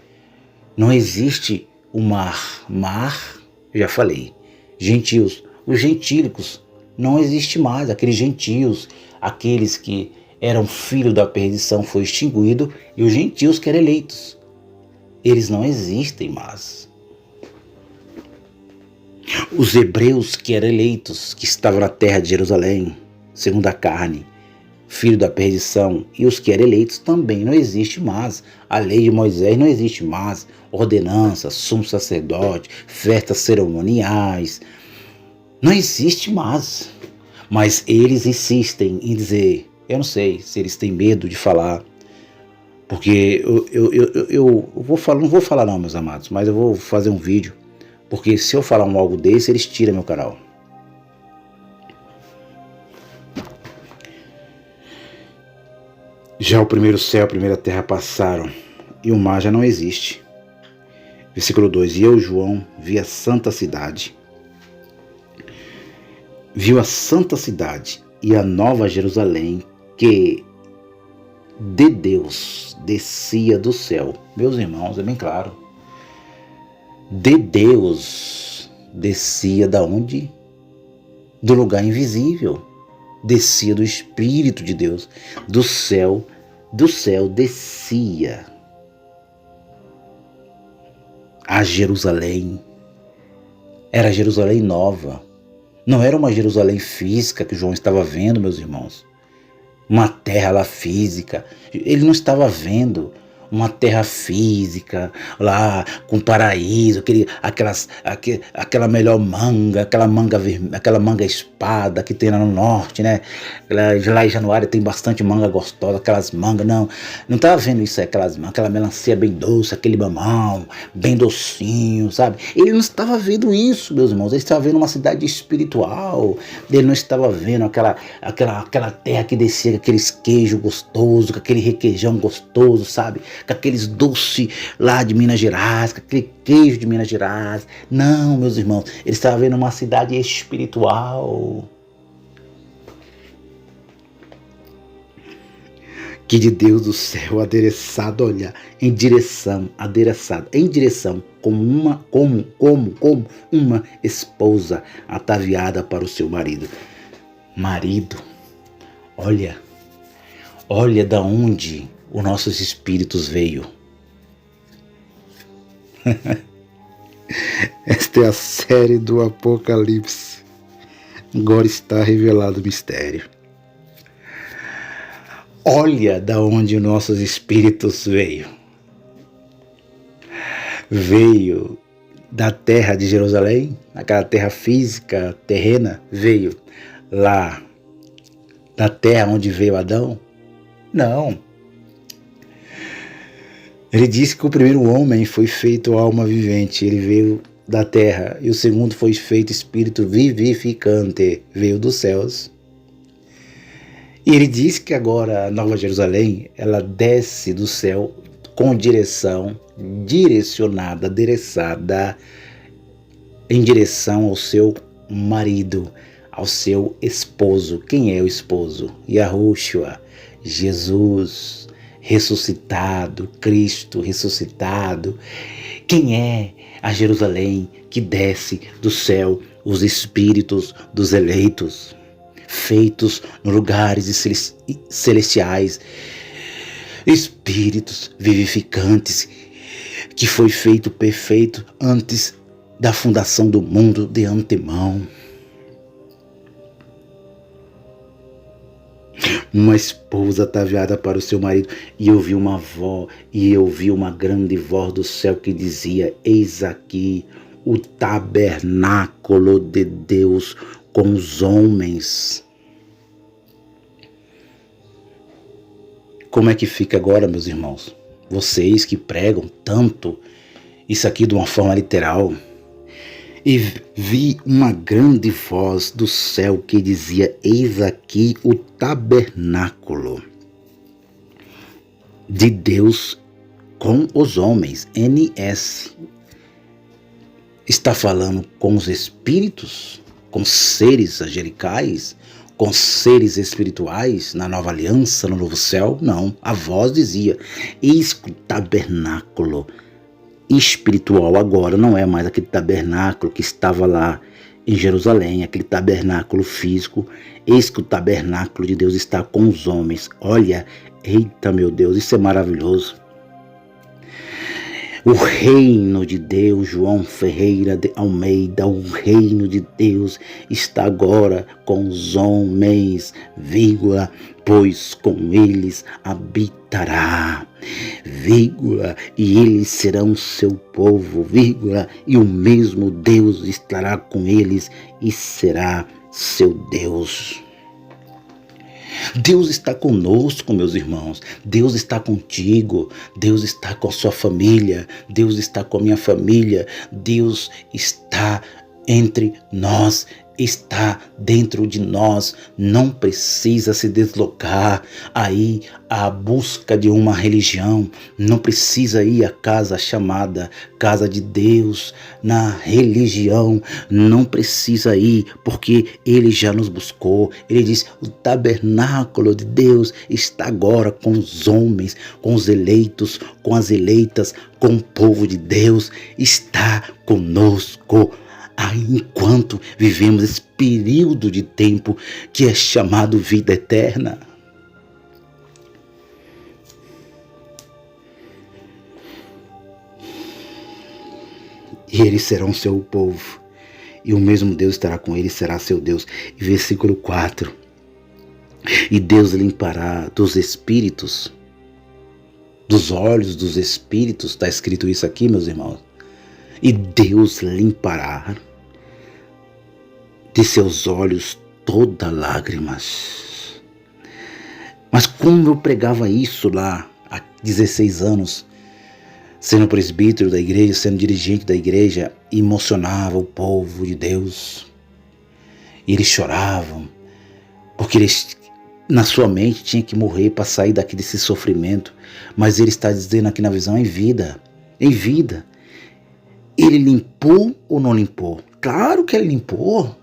Não existe o mar. Mar, já falei. Gentios. Os gentílicos não existe mais. Aqueles gentios, aqueles que eram filhos da perdição, foi extinguido. E os gentios que eram eleitos, eles não existem mais. Os hebreus que eram eleitos, que estavam na terra de Jerusalém, segundo a carne, filho da perdição, e os que eram eleitos também não existe mais. A lei de Moisés não existe mais. Ordenanças, sumo sacerdote, festas cerimoniais, não existe mais. Mas eles insistem em dizer, eu não sei se eles têm medo de falar, porque eu vou falar, não vou falar não, meus amados, mas eu vou fazer um vídeo, porque se eu falar algo desse, eles tiram meu canal. Já o primeiro céu, a primeira terra passaram, e o mar já não existe. Versículo 2, e eu, João, vi a santa cidade. Viu a santa cidade e a nova Jerusalém, que de Deus descia do céu. Meus irmãos, é bem claro. De Deus descia da onde? Do lugar invisível. Descia do Espírito de Deus. Do céu descia a Jerusalém. Era Jerusalém nova. Não era uma Jerusalém física que João estava vendo, meus irmãos. Uma terra lá física. Ele não estava vendo uma terra física lá com paraíso, aquela melhor manga, aquela manga espada que tem lá no norte, né? Lá em Januário tem bastante manga gostosa, aquelas mangas, não estava vendo isso, aquela melancia bem doce, aquele mamão bem docinho, sabe? Ele não estava vendo isso, meus irmãos. Ele estava vendo uma cidade espiritual. Ele não estava vendo aquela terra que descia com aqueles queijos gostosos, com aquele requeijão gostoso, sabe? Com aqueles doces lá de Minas Gerais, com aquele queijo de Minas Gerais. Não, meus irmãos, ele estava vendo uma cidade espiritual. Que de Deus do céu, adereçado, olha, em direção como uma esposa ataviada para o seu marido. Marido, olha da onde os nossos espíritos veio. Esta é a série do Apocalipse. Agora está revelado o mistério. Olha da onde os nossos espíritos veio. Veio da terra de Jerusalém, aquela terra física, terrena, veio lá da terra onde veio Adão? Não. Ele disse que o primeiro homem foi feito alma vivente, ele veio da terra, e o segundo foi feito espírito vivificante, veio dos céus. E ele disse que agora a Nova Jerusalém, ela desce do céu com direcionada, adereçada em direção ao seu marido, ao seu esposo. Quem é o esposo? Yahushua, Jesus ressuscitado, Cristo ressuscitado. Quem é a Jerusalém que desce do céu? Os espíritos dos eleitos, feitos nos lugares celestiais, espíritos vivificantes, que foi feito perfeito antes da fundação do mundo de antemão. Uma esposa ataviada para o seu marido, e eu vi uma grande voz do céu que dizia: eis aqui o tabernáculo de Deus com os homens. Como é que fica agora, meus irmãos? Vocês que pregam tanto isso aqui de uma forma literal. E vi uma grande voz do céu que dizia: eis aqui o tabernáculo de Deus com os homens. NS. Está falando com os espíritos, com seres angelicais, com seres espirituais na nova aliança, no novo céu? Não. A voz dizia: eis que o tabernáculo espiritual agora não é mais aquele tabernáculo que estava lá em Jerusalém, aquele tabernáculo físico. Eis que o tabernáculo de Deus está com os homens. Olha, eita meu Deus, isso é maravilhoso. O reino de Deus, João Ferreira de Almeida, o reino de Deus está agora com os homens, vírgula, pois com eles habitará, vírgula, e eles serão seu povo, vírgula, e o mesmo Deus estará com eles e será seu Deus. Deus está conosco, meus irmãos. Deus está contigo. Deus está com a sua família. Deus está com a minha família. Deus está entre nós. Está dentro de nós, não precisa se deslocar aí à busca de uma religião, não precisa ir à casa chamada casa de Deus, na religião, não precisa ir, porque Ele já nos buscou. Ele diz: o tabernáculo de Deus está agora com os homens, com os eleitos, com as eleitas, com o povo de Deus, está conosco. Enquanto vivemos esse período de tempo que é chamado vida eterna. E eles serão seu povo, e o mesmo Deus estará com eles, será seu Deus. E versículo 4. E Deus limpará dos espíritos, dos olhos dos espíritos, está escrito isso aqui, meus irmãos. E Deus limpará de seus olhos toda lágrimas. Mas como eu pregava isso lá há 16 anos, sendo presbítero da igreja, sendo dirigente da igreja, emocionava o povo de Deus. E eles choravam, porque eles, na sua mente, tinha que morrer para sair daqui desse sofrimento. Mas ele está dizendo aqui na visão: em vida, em vida. Ele limpou ou não limpou? Claro que ele limpou.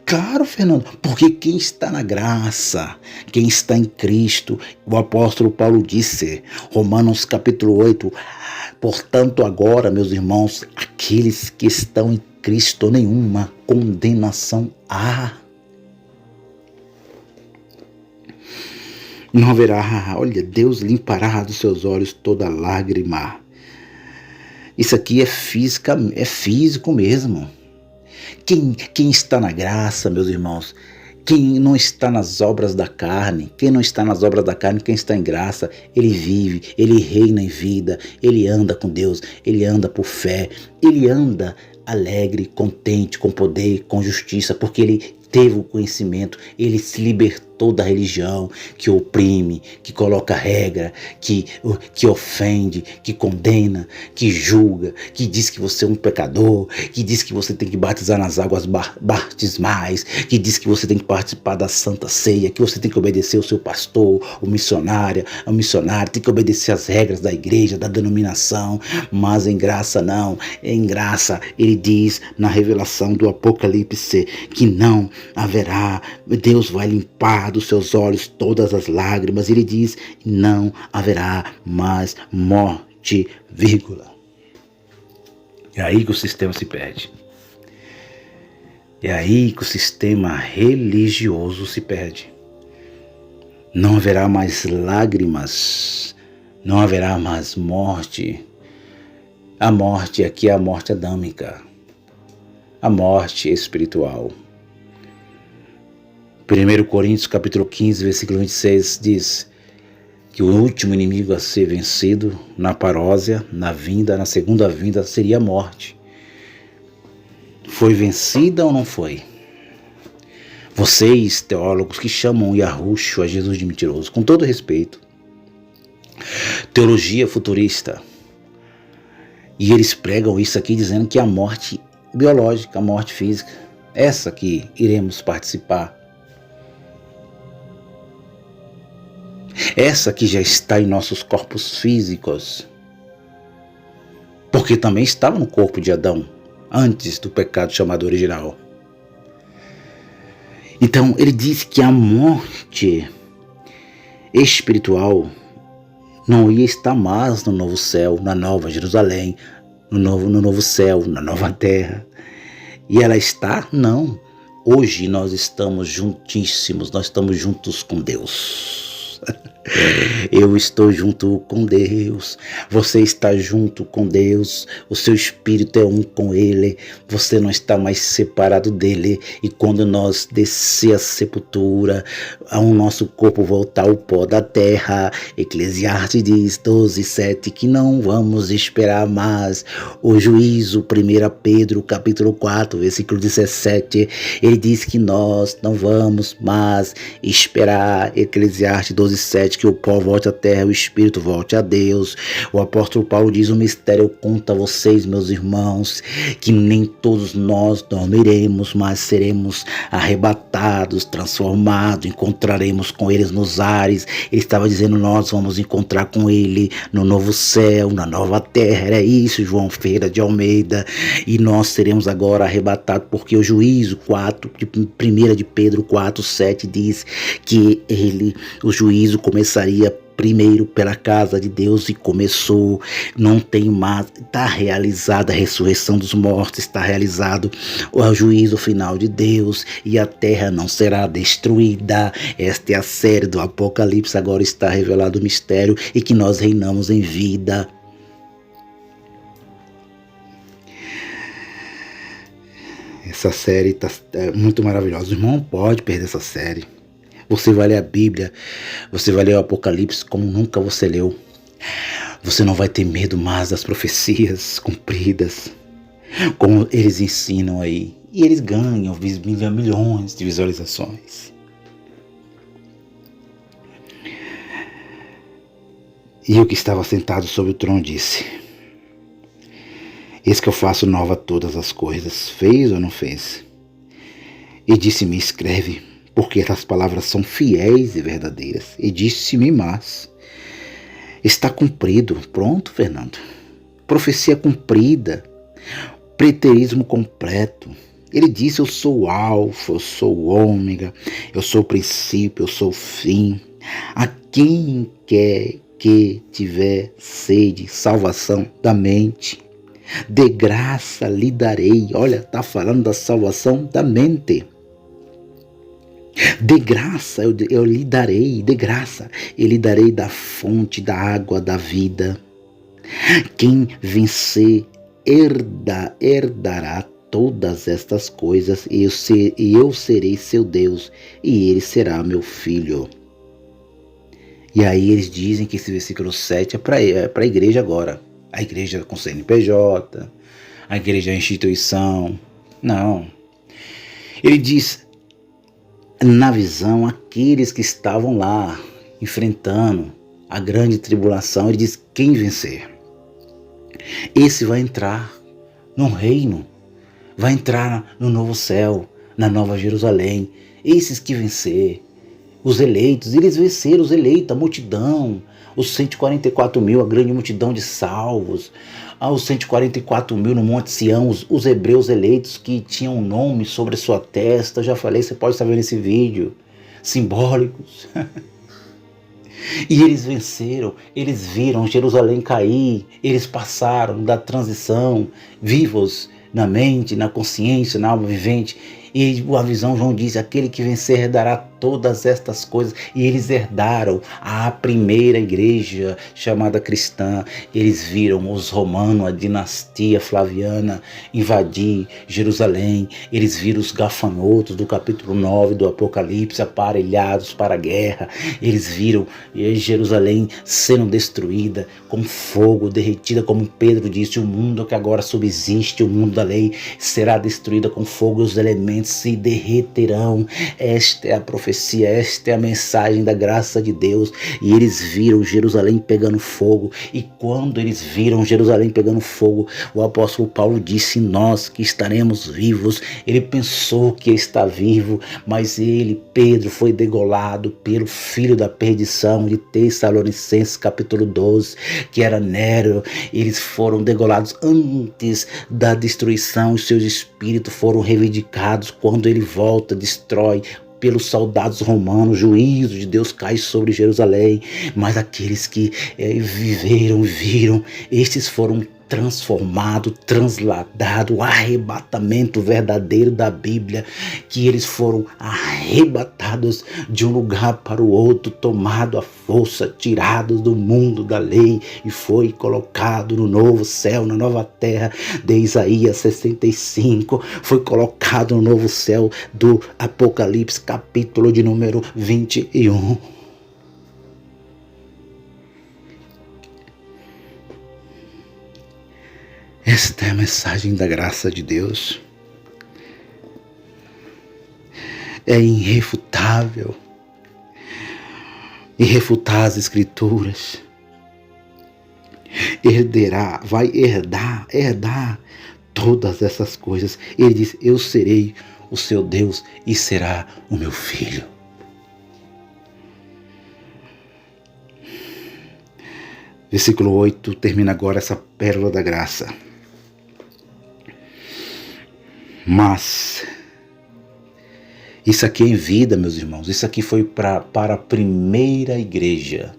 Claro, Fernando, porque quem está na graça, quem está em Cristo, o apóstolo Paulo disse, Romanos capítulo 8, portanto agora, meus irmãos, aqueles que estão em Cristo, nenhuma condenação há. Não haverá, olha, Deus limpará dos seus olhos toda lágrima. Isso aqui é físico mesmo. Quem está na graça, meus irmãos, quem não está nas obras da carne, quem está em graça, ele vive, ele reina em vida, ele anda com Deus, ele anda por fé, ele anda alegre, contente, com poder, com justiça, porque ele teve o conhecimento, ele se libertou da religião que oprime, que coloca regra, que ofende, que condena, que julga, que diz que você é um pecador, que diz que você tem que batizar nas águas batismais, que diz que você tem que participar da Santa Ceia, que você tem que obedecer ao seu pastor, o missionário, tem que obedecer às regras da igreja, da denominação. Mas em graça não, em graça ele diz na revelação do Apocalipse que não haverá, Deus vai limpar dos seus olhos todas as lágrimas. Ele diz: não haverá mais morte, vírgula. É aí que o sistema se perde. É aí que o sistema religioso se perde. Não haverá mais lágrimas, não haverá mais morte. A morte aqui é a morte adâmica, a morte espiritual. 1 Coríntios capítulo 15, versículo 26 diz que o último inimigo a ser vencido na parósia, na segunda vinda, seria a morte. Foi vencida ou não foi? Vocês, teólogos, que chamam Yahushua, Jesus de mentiroso, com todo respeito, teologia futurista, E eles pregam isso aqui dizendo que a morte biológica, a morte física, essa que iremos participar, essa que já está em nossos corpos físicos, porque também estava no corpo de Adão, antes do pecado chamado original. Então ele diz que a morte espiritual não ia estar mais no novo céu, na nova Jerusalém, no novo céu, na nova terra. E ela está? Não. Hoje nós estamos juntíssimos, nós estamos juntos com Deus. Eu estou junto com Deus, você está junto com Deus, o seu espírito é um com Ele, você não está mais separado dele. E quando nós descer a sepultura, o nosso corpo voltar ao pó da terra, Eclesiastes diz 12:7 que não vamos esperar mais o juízo. 1 Pedro capítulo 4 versículo 17, ele diz que nós não vamos mais esperar, Eclesiastes 12:7, que o pó volte à terra, o espírito volte a Deus. O apóstolo Paulo diz: o mistério eu conto a vocês, meus irmãos, que nem todos nós dormiremos, mas seremos arrebatados, transformados, encontraremos com eles nos ares. Ele estava dizendo: nós vamos encontrar com ele no novo céu, na nova terra. Era isso, João Ferreira de Almeida. E nós seremos agora arrebatados, porque o juízo 1 de Pedro 4:7 diz que o juízo começaria primeiro pela casa de Deus, e começou, não tem mais, está realizada a ressurreição dos mortos, está realizado o juízo final de Deus, e a terra não será destruída. Esta é a série do Apocalipse, agora está revelado o mistério, e que nós reinamos em vida. Essa série está muito maravilhosa, o irmão não pode perder essa série. Você vai ler a Bíblia, você vai ler o Apocalipse como nunca você leu. Você não vai ter medo mais das profecias cumpridas, como eles ensinam aí. E eles ganham milhões de visualizações. E o que estava sentado sobre o trono disse: eis que eu faço nova todas as coisas. Fez ou não fez? E disse-me: escreve, porque essas palavras são fiéis e verdadeiras. E disse-me mais: está cumprido. Pronto, Fernando. Profecia cumprida. Preterismo completo. Ele disse: eu sou o alfa, eu sou o ômega, eu sou o princípio, eu sou o fim. A quem quer que tiver sede, salvação da mente, de graça lhe darei. Olha, está falando da salvação da mente. De graça eu lhe darei, de graça eu lhe darei da fonte da água da vida. Quem vencer herdará todas estas coisas, e eu serei seu Deus, e ele será meu filho. E aí eles dizem que esse versículo 7 é para a igreja agora. A igreja com CNPJ, a igreja é a instituição. Não. Ele diz, na visão, aqueles que estavam lá enfrentando a grande tribulação, ele diz: quem vencer, esse vai entrar no reino, vai entrar no novo céu, na nova Jerusalém. Esses que vencer, os eleitos, eles venceram os eleitos, a multidão, os 144 mil, a grande multidão de salvos, os 144 mil no Monte Sião, os hebreus eleitos que tinham um nome sobre a sua testa. Eu já falei, você pode estar vendo esse vídeo, simbólicos. E eles venceram, eles viram Jerusalém cair, eles passaram da transição, vivos na mente, na consciência, na alma vivente. E a visão, João diz: aquele que vencer herdará todas estas coisas. E eles herdaram a primeira igreja chamada cristã. Eles viram os romanos, a dinastia flaviana, invadir Jerusalém. Eles viram os gafanhotos do capítulo 9 do Apocalipse aparelhados para a guerra. Eles viram Jerusalém sendo destruída com fogo, derretida, como Pedro disse: o mundo que agora subsiste, o mundo da lei, será destruída com fogo, e os elementos literalmente se derreterão. Esta é a profecia, esta é a mensagem da graça de Deus. E eles viram Jerusalém pegando fogo. E quando eles viram Jerusalém pegando fogo, o apóstolo Paulo disse: nós que estaremos vivos. Ele pensou que está vivo, mas ele, Pedro, foi degolado pelo filho da perdição de Tessalonicenses capítulo 12, que era Nero. Eles foram degolados antes da destruição. Os seus espíritos foram reivindicados. Quando ele volta, destrói pelos soldados romanos, o juízo de Deus cai sobre Jerusalém. Mas aqueles que viram, estes foram transformado, transladados, o arrebatamento verdadeiro da Bíblia, que eles foram arrebatados de um lugar para o outro, tomado à força, tirados do mundo da lei e foi colocado no novo céu, na nova terra de Isaías 65, foi colocado no novo céu do Apocalipse, capítulo de número 21. Esta é a mensagem da graça de Deus. É irrefutável. Irrefutar as escrituras. Vai herdar todas essas coisas. Ele diz: eu serei o seu Deus e será o meu filho. Versículo 8 termina agora essa pérola da graça. Mas isso aqui é em vida, meus irmãos. Isso aqui foi para a primeira igreja.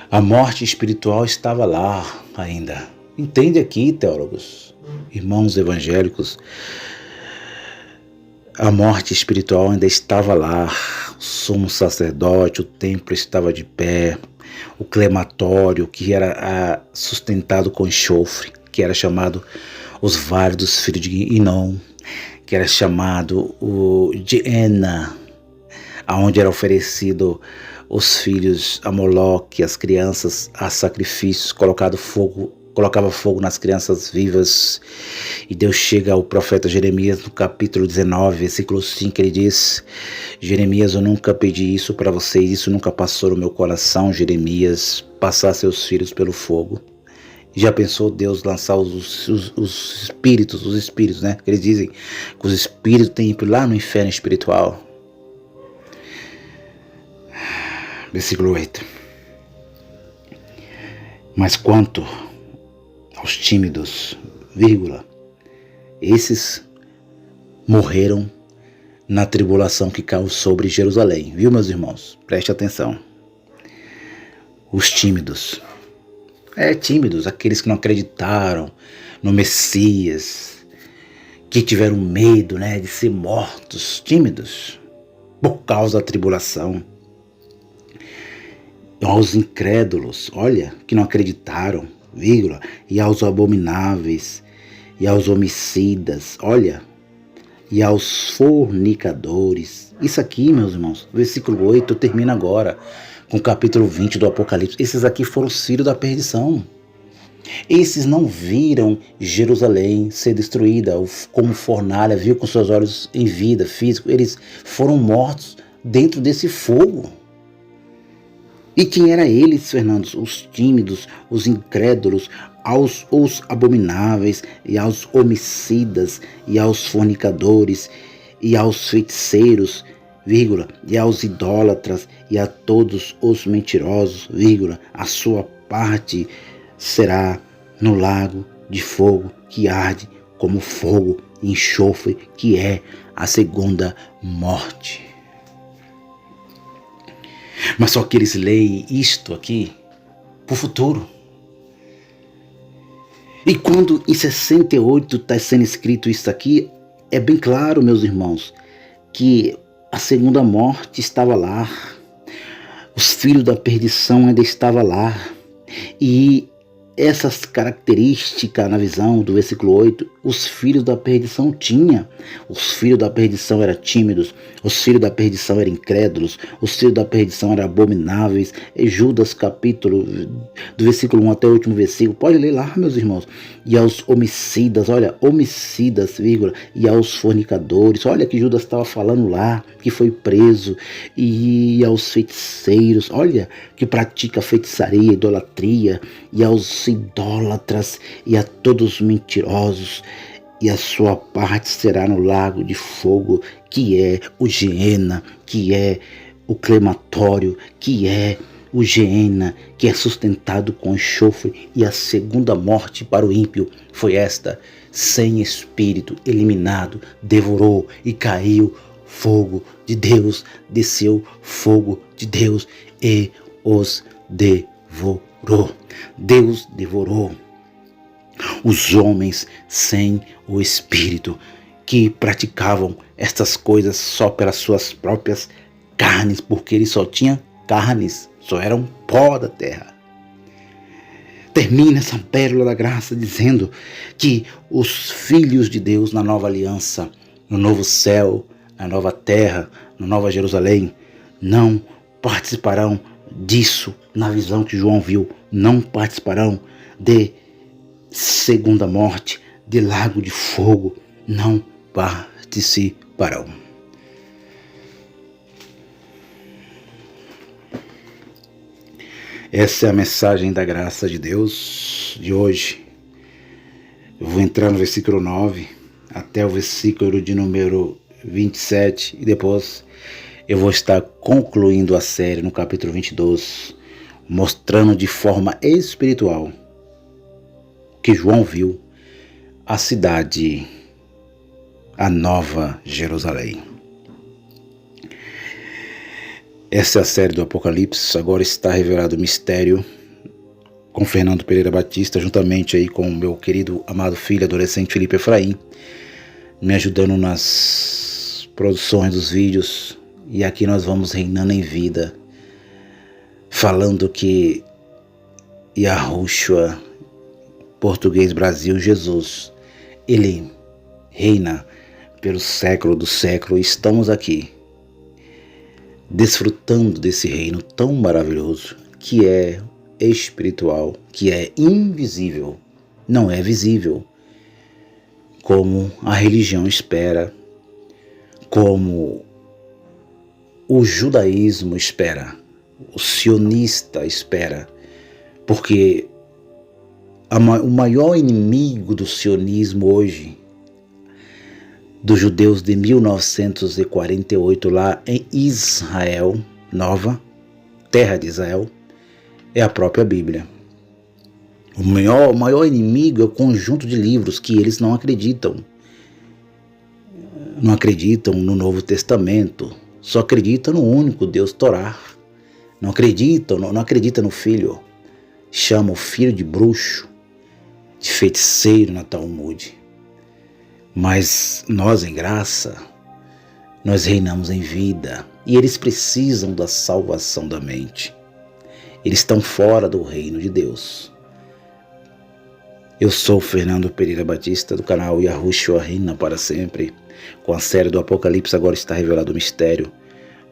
A morte espiritual estava lá ainda. Entende aqui, teólogos, irmãos evangélicos. A morte espiritual ainda estava lá. O sumo sacerdote, o templo estava de pé. O crematório, que era sustentado com enxofre, que era chamado os vales dos filhos de Inom, que era chamado o Geena, aonde era oferecido os filhos a Moloque, as crianças a sacrifícios, colocava fogo nas crianças vivas. E Deus chega ao profeta Jeremias no capítulo 19, versículo 5, ele diz: Jeremias, eu nunca pedi isso para vocês, isso nunca passou no meu coração, Jeremias, passar seus filhos pelo fogo. Já pensou Deus lançar os espíritos, né? Eles dizem que os espíritos têm que ir lá no inferno espiritual. Versículo 8. Mas quanto aos tímidos, esses morreram na tribulação que caiu sobre Jerusalém. Viu, meus irmãos? Preste atenção. Os tímidos. Tímidos, aqueles que não acreditaram no Messias, que tiveram medo, né, de ser mortos, tímidos, por causa da tribulação. Aos incrédulos, olha, que não acreditaram, e aos abomináveis, e aos homicidas, olha, e aos fornicadores. Isso aqui, meus irmãos, versículo 8 termina agora com o capítulo 20 do Apocalipse. Esses aqui foram os filhos da perdição. Esses não viram Jerusalém ser destruída como fornalha, viu com seus olhos em vida, físico. Eles foram mortos dentro desse fogo. E quem eram eles, Fernando? Os tímidos, os incrédulos, os abomináveis, e aos homicidas, e aos fornicadores, e aos feiticeiros, e aos idólatras, e a todos os mentirosos, a sua parte será no lago de fogo que arde como fogo e enxofre, que é a segunda morte. Mas só que eles leem isto aqui para o futuro. E quando em 68 está sendo escrito isso aqui, é bem claro, meus irmãos, que a segunda morte estava lá. Os filhos da perdição ainda estavam lá. E essas características na visão do versículo 8 os filhos da perdição tinha. Os filhos da perdição eram tímidos, os filhos da perdição eram incrédulos, os filhos da perdição eram abomináveis. E Judas capítulo, do versículo 1 até o último versículo, pode ler lá, meus irmãos. E aos homicidas, olha, homicidas, vírgula, e aos fornicadores, olha que Judas estava falando lá, que foi preso, e aos feiticeiros, olha, que pratica feitiçaria, idolatria, e aos idólatras, e a todos os mentirosos, e a sua parte será no lago de fogo, que é o Geena, que é o crematório, que é o Geena, que é sustentado com enxofre. E a segunda morte para o ímpio foi esta: sem espírito, eliminado, devorou e caiu fogo de Deus, desceu fogo de Deus e os devorou. Deus devorou os homens sem o espírito, que praticavam estas coisas só pelas suas próprias carnes, porque eles só tinham carnes, só eram pó da terra. Termina essa pérola da graça dizendo que os filhos de Deus na nova aliança, no novo céu, na nova terra, na nova Jerusalém, não participarão disso na visão que João viu, não participarão de segunda morte, de lago de fogo, não participarão. Essa é a mensagem da graça de Deus de hoje. Eu vou entrar no versículo 9 até o versículo de número 27 e depois eu vou estar concluindo a série no capítulo 22, mostrando de forma espiritual que João viu a cidade, a nova Jerusalém. Essa é a série do Apocalipse. Agora está revelado o mistério com Fernando Pereira Batista, juntamente aí com o meu querido amado filho adolescente Felipe Efraim, me ajudando nas produções dos vídeos. E aqui nós vamos reinando em vida, falando que Yahushua, português Brasil, Jesus, ele reina pelo século do século. Estamos aqui desfrutando desse reino tão maravilhoso, que é espiritual, que é invisível, não é visível, como a religião espera, como o judaísmo espera, o sionista espera, porque o maior inimigo do sionismo hoje, dos judeus de 1948 lá em Israel, nova terra de Israel, é a própria Bíblia. O maior inimigo é o conjunto de livros que eles não acreditam. Não acreditam no Novo Testamento, só acreditam no único Deus Torá. Não acreditam no Filho. Chama o Filho de bruxo, de feiticeiro na Talmud. Mas nós, em graça, nós reinamos em vida. E eles precisam da salvação da mente. Eles estão fora do reino de Deus. Eu sou Fernando Pereira Batista, do canal Yahushua Reina para Sempre. Com a série do Apocalipse agora está revelado o mistério.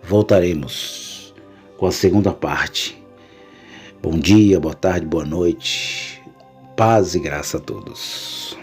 Voltaremos com a segunda parte. Bom dia, boa tarde, boa noite. Paz e graça a todos.